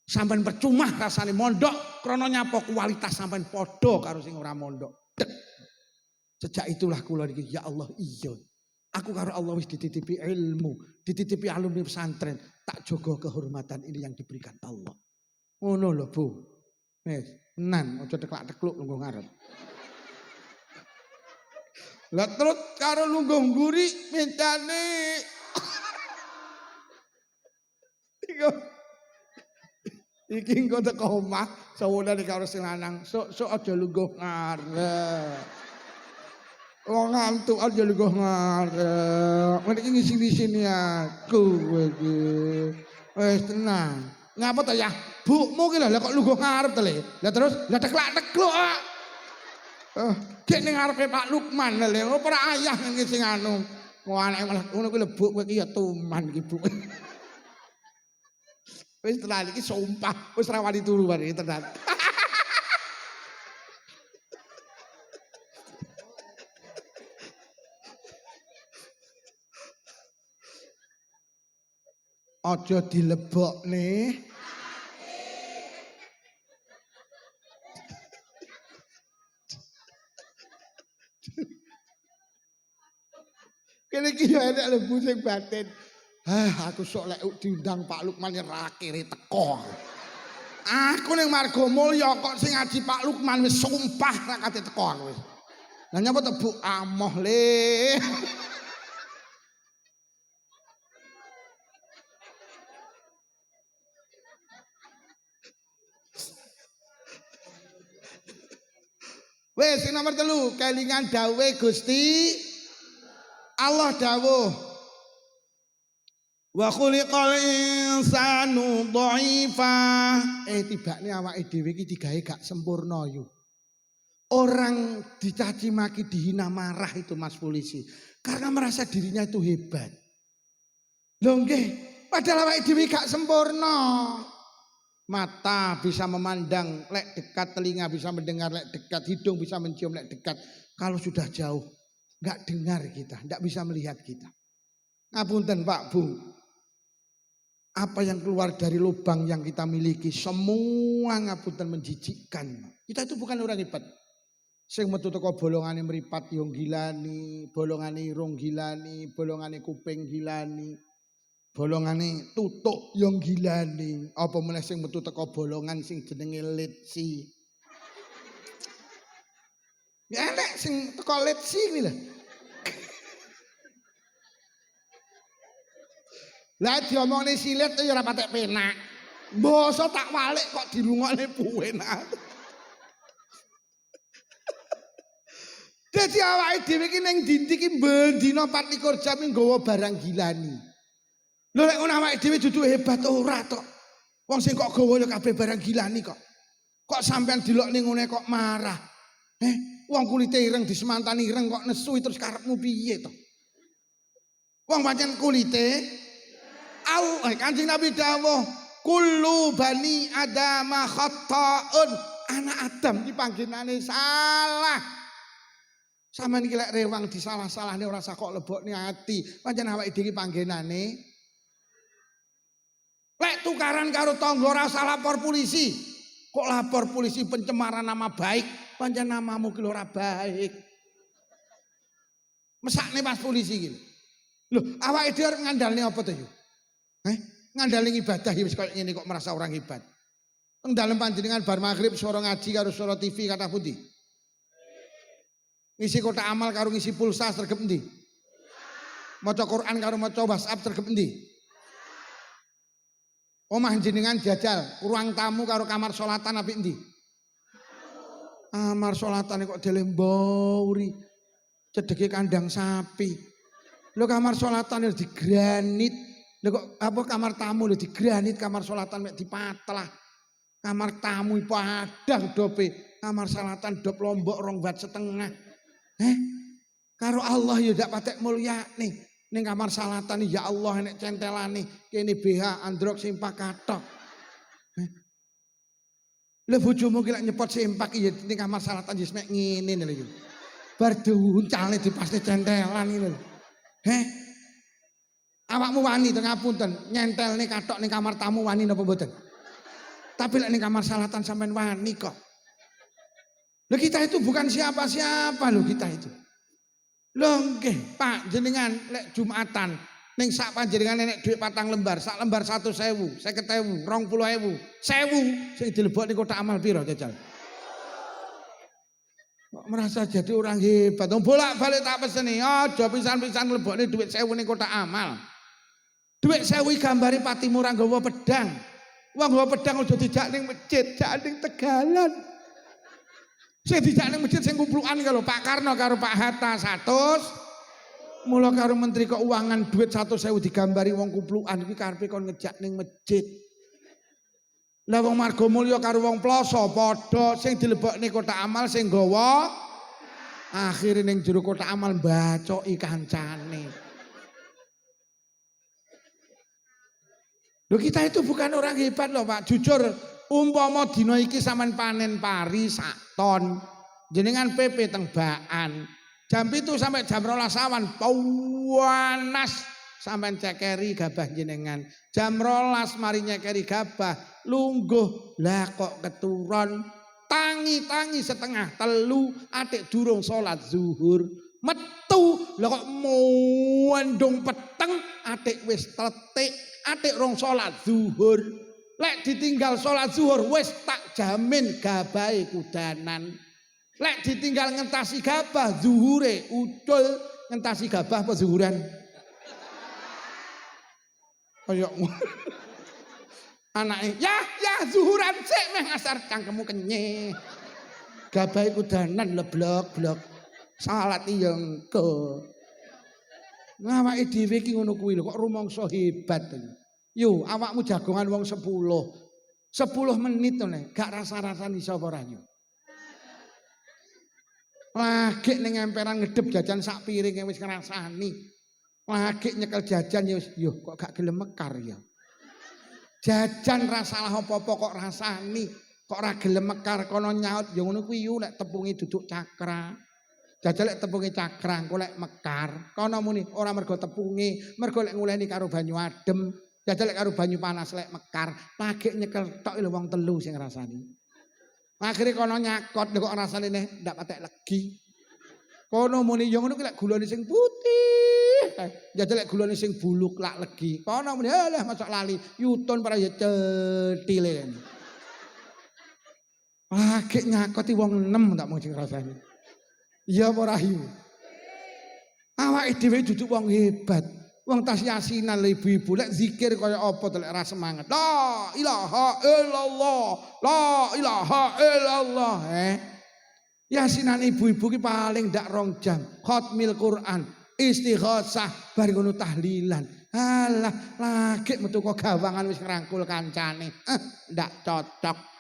Sampeyan percuma rasane mondok krana nyapa kualitas sampeyan padha karo sing ora mondok. Sejak itulah kula niki ya Allah iya. Aku karo Allah wis dititipi ilmu, dititipi alumni pesantren, tak jaga kehormatan ini yang diberikan Allah. Ngono lho, Bu. Wis, tenan aja teklak-tekluk lungguh ngarep. Lah terus karo lungguh mburi mintane. Iki engko teko omah, sawune karo sing lanang, sok aja lungguh ngarep. Wong ngantuk aja lungguh ngarep. Ngene iki ngisi-ngisini aku kowe iki. Wis tenang. Ngapa to ya? Bukmu ki lho kok lungguh ngarep to le. Lah terus lah teklak-tekluk kok. Gek ning ngarepe Pak Lukman lho, ora ayah ngene sing anu. Wong anake malah ngono kuwi lho Bu, kowe iki ya tuman iki Bu. Wis tenan iki sumpah, wis ra wani turu bare tenan. Aja dilebokne. Kene iki ya enek lebu sing batin. Aku sok lek diundang Pak Lukman ra kere teko. Aku ning Margomulya kok sing ngaji Pak Lukman wis sumpah ra kate teko aku wis. Lah nyapa to Bu amoh le. Wis sing nomor 3, kelingan dawuhe Gusti Allah dawuh wa khuliqal insanu dhaifa. Tibane awake dhewe iki digawe gak sempurna yo. Orang dicaci maki dihina marah itu Mas polisi karena merasa dirinya itu hebat. Lho nggih, padahal awake dhewe gak sempurna. Mata bisa memandang lek dekat, telinga bisa mendengar lek dekat, hidung bisa mencium lek dekat. Kalau sudah jauh nggak dengar kita, nggak bisa melihat kita. Ngapunten Pak Bu, apa yang keluar dari lubang yang kita miliki semua ngapunten menjijikkan. Kita itu bukan orang hebat. Sing metu teko bolongane mripat yo gilani, bolongane irung gilani, bolongane kuping gilani, bolongane tutuk yo gilani. Apa meneh sing metu teko bolongan sing jenenge litsi. Ya nek sing teko litsi iki lho. Lah diomongne silit ya ora patek penak. Mbasa tak walik kok dirungokne puenak. Dadi awake dhewe iki ning dindi iki bendina 24 jam nggawa barang gilani. Lho nek ngono awake dhewe dudu hebat ora to. Wong sing kok gawa ya kabeh barang gilani kok. Kok sampean dilok ning ngene kok marah. Wong kulite ireng disemantani ireng kok nesu terus karepmu piye to? Wong pancen kulite Kanjeng Nabi dawuh kullu bani adama khata'un. Anak Adam iki panggenane salah. Sampeyan iki lek rewang disalah-salahne ora usah kok lebokne ati. Pancen awake dhewe panggenane. Lek tukaran karo tangga ora usah lapor polisi. Kok lapor polisi pencemaran nama baik? Pancen namamu ki ora baik. Mesakne pas polisi iki. Lho, awake dhewe ngandalne apa to yo? Ngandalne ibadah ya wis koyo ngene kok merasa orang hebat. Teng dalem panjenengan bar magrib suara ngaji karo suara TV kathah pundi? Ngisi kotak amal karo ngisi pulsa sregep endi? Maca Quran karo maca WhatsApp sregep endi? Omah jenengan jajal, ruang tamu karo kamar sholatan apik endi? Kamar sholatane kok dele mbauri. Cedeke kandang sapi. Lho kamar sholatan di granit. Lho kok apa kamar tamu lho di granit, kamar sholatan mek dipatlah. Kamar tamu padang dope, kamar sholatan dop lombok 2 bat setengah. Karo Allah ya ndak patek mulyane. Ning kamar salatan ya Allah nek centelane kene BH androk simpak kathok. Lha bojomu ki lek nyepot simpak ya ning kamar salatan wis mek ngene lho iki. Bar diuncale dipaste centelan iki lho. Awakmu wani to ngapunten nyentelne kathok ning kamar tamu wani napa mboten? Tapi lek ning kamar salatan sampean wani kok. Loh kita itu bukan siapa-siapa loh kita itu. Loh nggih, Pak jenengan lek Jumatan ning sak panjenengan nek dhuwit 4 lembar, sak lembar 100.000, 50.000, 20.000, 1.000 sing dilebokne kotak amal piro jajal? Kok merasa jadi orang hebat. Bolak-balik tak peseni, aja pisan-pisan lebokne dhuwit 1.000 ning kotak amal. Dhuwit 1.000 gambare Pati Murah nggawa pedang. Wong nggawa pedang aja dijak ning masjid, jak ning Tegalan. Sing dijak ning masjid sing kumplukan kalau Pak Karno karo Pak Hatta 100. Mula karo Menteri Keuangan duit 100.000 digambari wong kumplukan iki karepe kon ngejak ning masjid. Lah wong Margomulya karo wong Ploso padha sing dilebokne kotak amal sing nggawa akhire ning jero kotak amal mbacoki kancane. Loh kita itu bukan orang hebat loh Pak. Jujur umpama dina iki sampean panen pari sak ton. Jenengan PP teng Baan. Jam 7 sampai jam 12 awan panas sampean cekeri gabah jenengan. Jam 12 mari nyekeri gabah lungguh. Lah kok keturon tangi-tangi setengah telu atik durung salat zuhur. Metu lah kok mondong peteng atik wis tetik atik rong salat zuhur. Lek ditinggal salat zuhur wis tak jamin gabahe kudanan. Lek ditinggal ngentasi gabah zuhure udul. Ngentasi gabah apa zuhuran? Kaya anake ya zuhuran sik meh asar cangkemmu kenyeh. Gabahe kudanan leblok-blok. Salat iya engko. Awake dhewe iki ngono kuwi lho kok rumangsa hebat. Yo awakmu jagongan wong 10. 10 menit to nek gak rasa-rasani sapa ra yo. Lagi ning emperan ngedep jajan sak piring wis ngrasani. Lagi nyekel jajan ya wis yo kok gak gelem mekar ya. Jajan ra salah apa-apa kok rasani. Kok ora gelem mekar kono nyaut ya ngono kuwi yo lek tepunge duduk cakra. Jajal lek tepunge cakrang kok lek mekar. Kono muni ora mergo tepunge, mergo lek nguleni karo banyu adem. Jajal lek karo banyu panas lek mekar. Lagi nyekel tok lho wong telu sing ngrasani. Akhire kono nyakot kok rasane ndak patek legi. Kono muni yo ngono ki lek gulane sing putih. Jajal lek gulane sing buluk lak legi. Kono muni alah masak lali yutun para ya cethile. Lagi nyakoti wong 6 tak mung sing rasane. Ya apa rayu. Awake dhewe duduk wong hebat. Wong tas yasinan lho ibu-ibu lek zikir kaya apa to lek ra semangat. La ilaha illallah. La ilaha illallah. Yasinan ibu-ibu ki paling ndak 2 jam. Khatmil Quran, istighosah, bar ngono tahlilan. Alah, lagi metu kok gawangan wis ngrangkul kancane. Ndak cocok.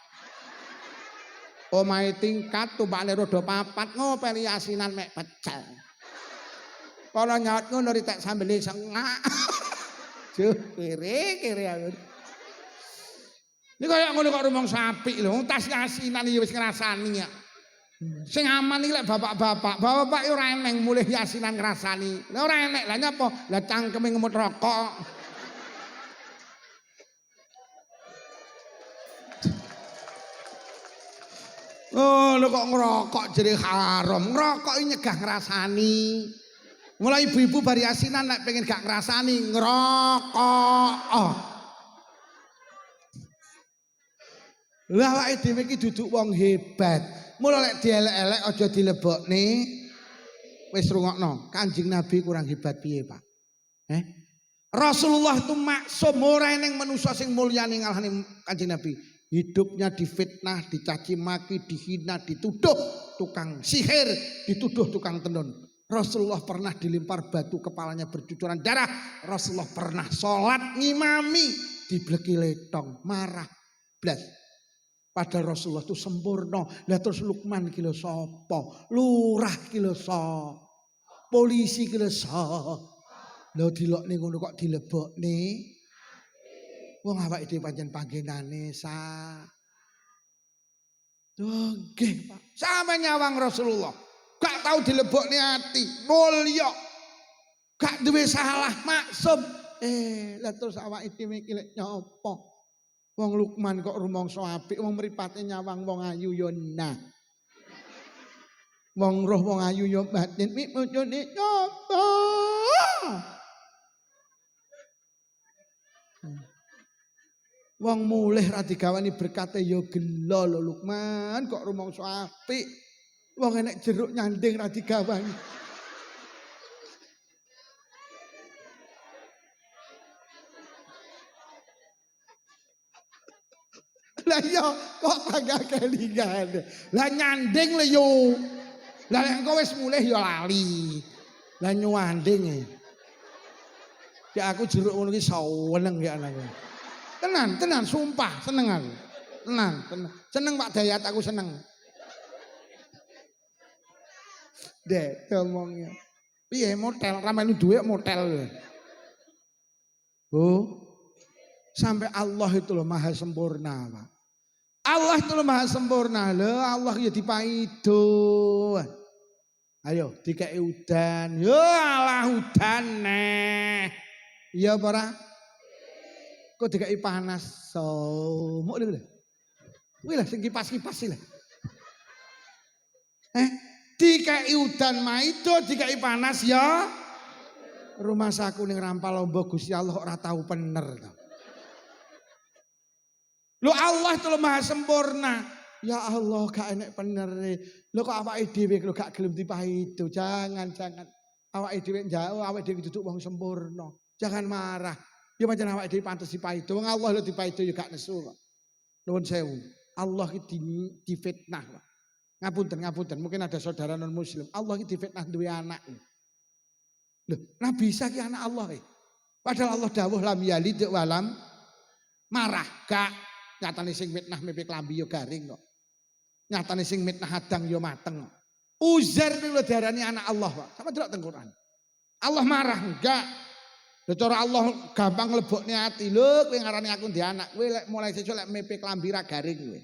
Omahe tingkat tumpakne rodo 4 ngopeli yasinan mek pecel. Kala nyaut ngono ritek sambele sengak. Juh kere aku. Ini kaya ngono kok rumong sapi lho, tas yasinan ya wis ngrasani ya. Sing aman iki lek bapak-bapak, bapak yo ora eneng mulih yasinan ngrasani. Lah ora enek, lah nyapa? Lah cangkeme ngemut rokok. Oh, lho kok ngerokok jadi haram. Ngerokok ini nyegah ngrasani. Mulai ibu-ibu bari asinan nek pengen gak ngrasani ngerokok. Lah awake dhewe iki duduk wong hebat. Mula lek dielek-elek aja dilebokne. Wis rungokno, Kanjeng Nabi kurang hebat piye, Pak? Rasulullah itu maksum ora eneng manusa sing mulya ning ngalahane Kanjeng Nabi. Hidupnya difitnah, dicaci maki, dihina, dituduh tukang sihir, dituduh tukang tenun. Rasulullah pernah dilempar batu, kepalanya bercucuran darah. Rasulullah pernah sholat ngimami, dibleki letong, marah, blas. Padahal Rasulullah itu sempurna. Lah terus Lukman ki lho sapa? Lurah ki lho sapa? Polisi ki lho sapa? Lho dilokne ngono kok dilebokne. Wong awake dhewe pancen panggenane nggih Pak. Sampe nyawang Rasulullah. Gak tahu dilebokne ati, mulya. Gak duwe salah, maksum. Lah terus awake dhewe iki lek nyapa? Wong Lukman kok rumangsa apik, wong mripate nyawang wong ayu ya nah. Wong roh wong ayu ya batin, mik mujune nyapa? Wong mulih ra digawani berkate ya gelo lho Lukman kok rumangsa apik. Wong enek jeruk nyanding ra digawani. Lah iya kok tangga kelingan. Lah nyanding le yo. Lah nek engko wis mulih ya lali. Lah nyuanding e. Ya aku jeruk ngono iki seneng ya anakku. Tenan sumpah senengan. Tenan. Seneng Pak Dayat aku seneng. Dek ngomongnya. Piye motel ramene duwe motel. Bu, sampai Allah itu loh maha sempurna, Pak. Allah itu loh maha sempurna. Loh, Allah ya dipaido. Ayo dikai udan. Yo Allah udan neh. Iya para. Kok dikai panas. So, mau lho. Kuwi lah sing kipas-kipas sih lah. Dikai udan maido, dikai panas ya. Rumah saku ning Rampal Lombok Gusti Allah ora tahu bener to. Lho Allah itu maha sempurna. Ya Allah gak enek bener. Lho kok awake dhewe lho gak gelem dipaido. Jangan. Awake dhewe njauh, awake dhewe duduk wong sempurna. Jangan marah. Ya pancen awake dhewe pantes dipaido. Wong Allah lho dipaido ya gak nesu kok. Nuwun sewu. Allah iki difitnah, Pak. Ngapunten. Mungkin ada saudara non muslim. Allah iki difitnah duwe anak. Loh, Nabi Isa ki anak Allah. Padahal Allah dawuh lam yalid walam marah gak. Nyatane sing mitnah mepek klambi yo garing kok. Nyatane sing mitnah hadang yo mateng. Uzair niku darani anak Allah, Pak. Sama delok teng Quran. Allah marah enggak. Lha cara Allah gampang nglebokne ati. Lho kowe ngarani aku ndek anak, kowe lek mulai sesuk lek mepek klambi ra garing kowe.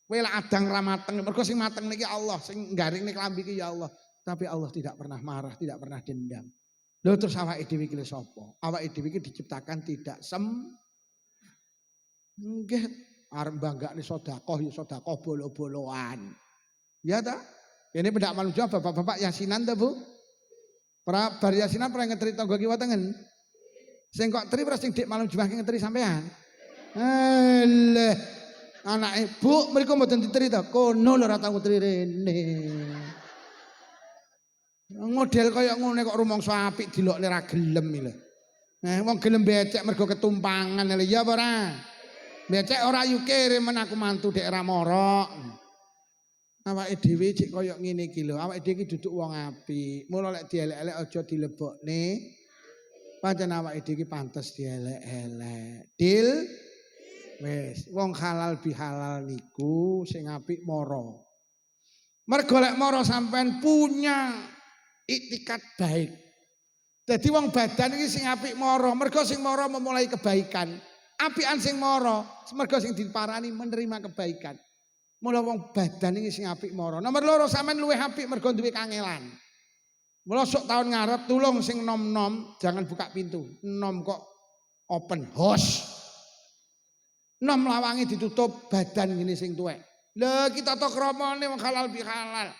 Kowe lek adang ra mateng, mergo sing mateng niki Allah, sing garing niki klambi iki ya Allah. Tapi Allah tidak pernah marah, tidak pernah dendam. Lho terus awake dhewe iki lho sapa? Awake dhewe iki diciptakan tidak nggih arep banggane sedekah ya sedekah bolo-boloan. Ya ta? Ini pendak manusia bapak-bapak yasinan ta, Bu? Pra bar yasinan pernah ngetri tangga kiwa tengen. Sing kok tri sing dik malam Jumat ki ngetri sampean. Eleh. Anake Bu mriku mboten ditri ta? Kono lho ora tau ngetri rene. Model kaya ngene kok rumangsa apik dilokne ra gelem iki lho. Wong gelem becek mergo ketumpangan lho ya apa ora? Becek ora yu kirim men aku mantu dek ra morok. Awake dhewe cek kaya ngene iki lho, awake dhewe iki duduk wong apik. Mula lek dielek-elek aja dilebokne. Pancen awake dhewe iki pantes dielek-elek. Dil wis wong halal bihalal niku sing apik mara. Mergo lek mara sampean punya iktikat baik. Jadi wong badan iki sing apik mara, mergo sing mara memulai kebaikan. Apian sing mara, mergo sing diparani menerima kebaikan. Mula wong badan iki sing apik mara. Nomor loro sampean luwih apik mergo duwe kangelan. Mula sok taun ngarep tulung sing nom-nom jangan buka pintu. Nom kok open house. Nom lawange ditutup badan gini sing tuwek. Lha kita tok kramane wong halal bihalal.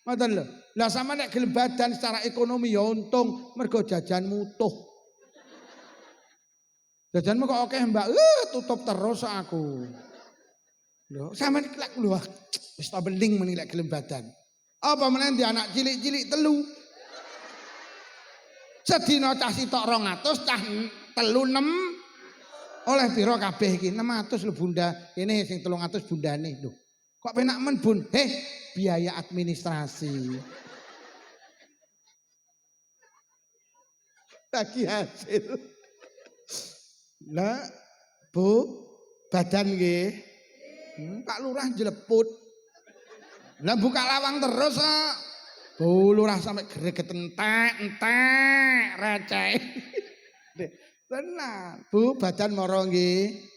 Ngoten lho. Lah sampean nek gelem badan secara ekonomi ya untung mergo jajan mutuh. Jajanmu kok oke Mbak, tutup terus aku. Lho, sampean lek lho wis ta bening meni lek gelem badan. Apa meneh di anak cilik-cilik telu. Sedina cah sitok 200, cah telu 6. Oleh pira kabeh iki? 600 lho Bunda. Kene sing 300 bundane lho. Kok penak men Bun? Biaya administrasi. Bagi hasil. Lah, Bu, badan nggih. Pak Lurah jeleput. Lah buka lawang terus kok. Bu Lurah sampai greget entek receh. Tenan, Bu, badan mara nggih.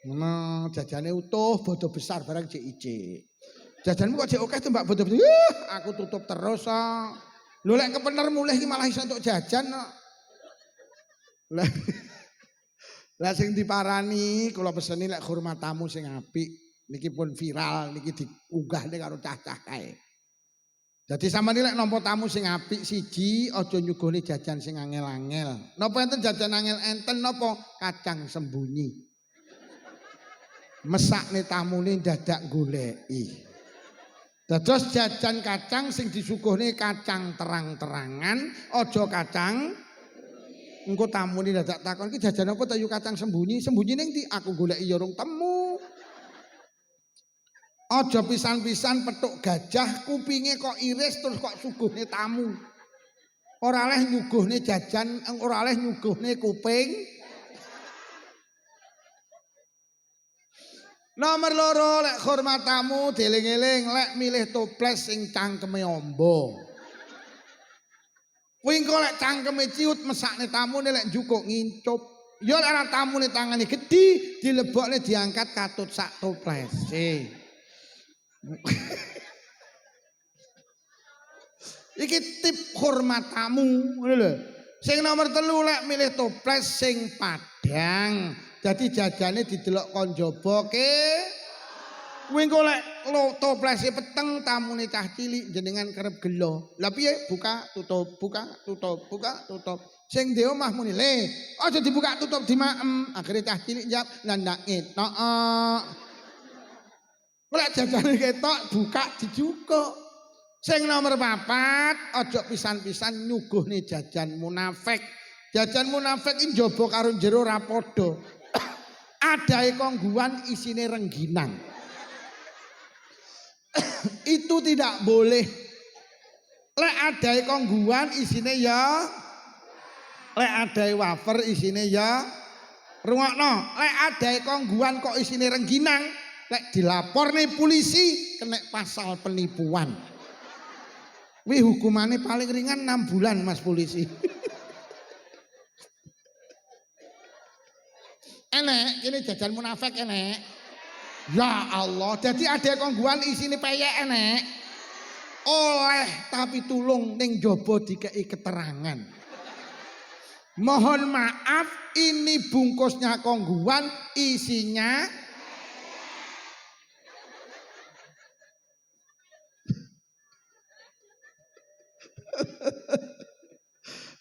Ngono, jajane utuh, bodo besar barang cik-cik. Jajanmu kok cek akeh to Mbak bodo. Aku tutup terus kok. Lho lek kepener mulih iki malah iso entuk jajan kok. Lah sing diparani kula peseni lek hormat tamu sing apik niki pun viral niki diunggahne karo cah-cah kae. Dadi sampeyan lek nampa tamu sing apik siji aja nyuguhne jajan sing angel-angel. Napa enten jajan angel enten napa kacang sembunyi. Mesakne tamune dadak goleki. Dados jajan kacang sing disuguhne kacang terang-terangan aja kacang engko tamune dadak takon iki jajan apa ta yu kacang sembunyi. Sembunyi ning ndi? Aku goleki ya urung temu. Aja pisan-pisan petuk gajah kupinge kok iris terus kok suguhne tamu. Ora oleh nyuguhne jajan, ora oleh nyuguhne kuping. Nomor loro lek hormat tamu dieling-eling lek milih toples sing cangkeme amba. Kuwi engko lek cangkeme ciut mesakne tamune lek njukuk ngincup. Ya lek ana tamune tangane gedhi dilebokne diangkat katut sak toplese. Iki tip hormat tamu ngono lho. Sing nomor 3 lek milih toples sing padang. Jadi jajane didelok kon jaba ke. Kuwi engko lek toplese peteng tamune cah cilik jenengan kerep gelo. Lah piye buka tutup buka tutup buka tutup. Sing ndek omah muni le aja dibuka tutup dimaem. Akhire cah cilik njawab lah ndak ngetok. Lek jajane ketok buka dijukuk. Sing nomor 4 aja pisan-pisan nyuguhne jajan munafik. Jajan munafik iki njaba karo jero ora padha. Adae kongguan isine rengginang. Itu tidak boleh. Lek adae kongguan isine ya lek adae wafer isine ya rungokno. Lek adae kongguan kok isine rengginang, lek dilaporne polisi kena pasal penipuan. Wih hukumannya paling ringan 6 bulan mas polisi. Enek, ini jajan munafik enek. Ya Allah, jadi ada kongguan isine peyek enek. Oleh tapi tulung ning jaba dikei keterangan. Mohon maaf, ini bungkusnya kongguan isinya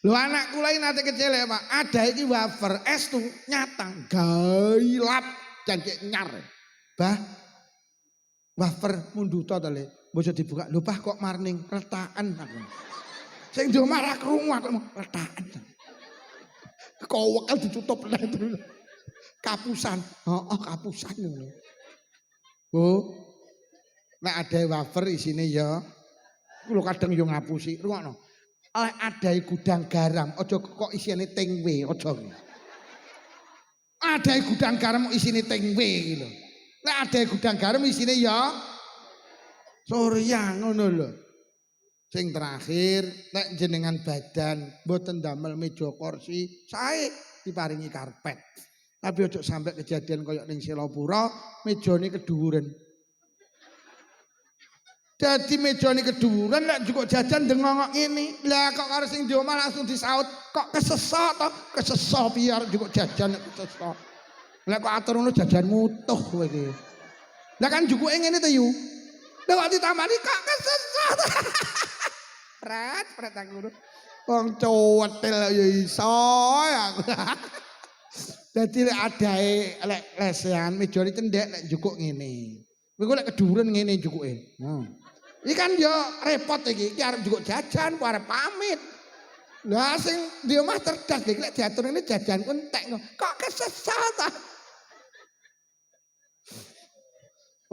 lho anak kula iki nate kecil ya Pak, ada iki wafer es tuh nyatang gailap jancik nyar. Bah, wafer munduta to Le, bojo dibuka. Lho Pak kok marning retakan aku. Sing di omah ra krungu aku retakan. Kowekel ditutup le terus. Kapusan. Heeh, kapusan ngono. Bu, nek ada wafer isine ya kula kadang yo ngapusi. Rungokno. Oleh adai gudang garam, ojo kok isine tengwe, ojo. Adai gudang garam isine tengwe gitu. Lek adai gudang garam isine ya Surya ngono lho. Sing terakhir, nek jenengan badan mboten damel meja kursi, sae diparingi karpet. Tapi ojo sampai kejadian koyo ning Selopura, mejane keduren. Jadi mejane keduren lek cukup jajan dengongok ngene. Lah kok karo sing di omah langsung disaut, kok kesesok to? Kesesok biar cukup jajan kesesok. Lah kok atur ngono jajan mutuh kowe iki. Lah kan jukuke ngene to yu. Lah kok ditambani kok kesesok. Pret aku ngono. Wong cuwetil ya iso ya. Dadi lek adae lek lesehan mejane cendhek lek jukuk ngene. Kowe lek keduren ngene jukuke. Iki kan yo repot iki arep njukuk jajan, arep pamit. Lah sing di omah cerdas iki lek diatur ngene jajan ku entek kok kesesat.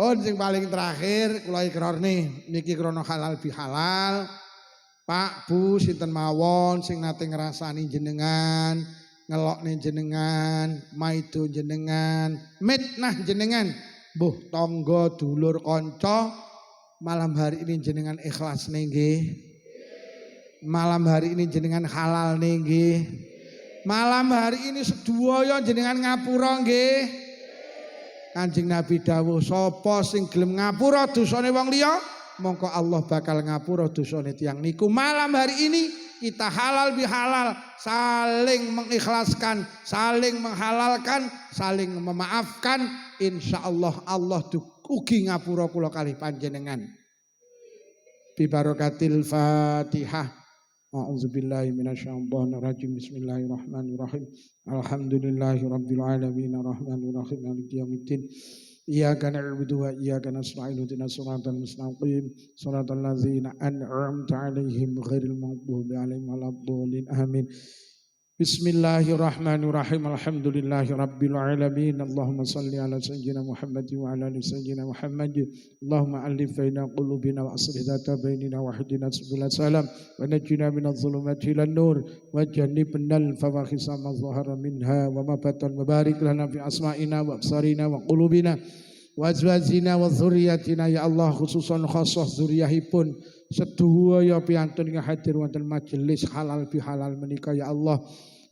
Oh sing paling terakhir kula ikrarne niki krana halal bihalal. Pak Bu sinten mawon sing nate ngrasani jenengan, ngelokne jenengan, maido jenengan, mitnah jenengan, mbuh tangga dulur kanca. Malam hari ini jenengan ikhlas nggih. Malam hari ini jenengan halal nggih. Malam hari ini sedaya jenengan ngapura nggih. Kanjeng Nabi dawuh sapa sing gelem ngapura dosane wong liya, mongko Allah bakal ngapura dosane tiyang niku. Malam hari ini kita halal bihalal, saling mengikhlaskan, saling menghalalkan, saling memaafkan. Insyaallah Allah ugi ngapura kula kalih panjenengan. Bi barakatil Fatihah. A'udzubillahi minasyaitonir rajim. Bismillahirrahmanirrahim. Alhamdulillahirabbil alamin arrahmanir rahim maliki yaumiddin. Iyyaka na'budu wa iyyaka nasta'in ihdinas siratal mustaqim siratal ladzina an'amta 'alaihim ghairil maghdubi 'alaihim waladdallin. Amin. Bismillahirrahmanirrahim. Alhamdulillahirabbil alamin. Allahumma shalli ala sayyidina Muhammad wa ala ali sayyidina Muhammad. Allahumma alif baina qulubina wa aslih dhata bainina wa hdina subul salam wa najjina minadh dhulumati ilan nur wa jannibna al fawahisha ma dhahara minha wa ma batan. Mubarik lana fi asma'ina wa absarina wa qulubina wa azwajina wa dzurriyyatina ya Allah, khususan khassah dzurriyyahipun sedaya piyantun ingkang hadir wonten majelis halal bihalal menika ya Allah,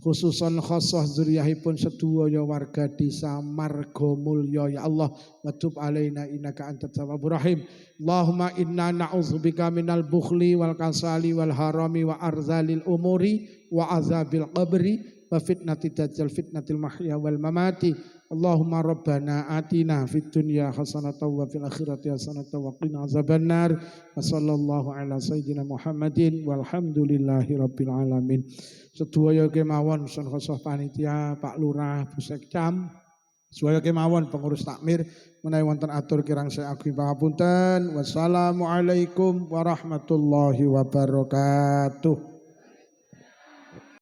khususan khassah dzurriyyahipun sedaya warga desa Margomulya ya Allah, wa tub alaina innaka antat tawwabur rahim. Allahumma inna na'udzubika minal bukhli wal kasali wal harami wa arzalil umuri wa azabil qabri wa fitnati dajjal fitnatil mahya wal mamati. Allahumma rabbana atina fid dunya hasanatan wa fil akhirati hasanatan wa qina azabannar. Wa sallallahu ala sayyidina Muhammadin walhamdulillahi rabbil alamin. Sedaya kemawon sun khosah panitia, Pak Lurah, Bu Sekcam, sedaya kemawon pengurus takmir menawi wonten atur kirang saya ageng pangapunten. Wassalamualaikum warahmatullahi wabarakatuh.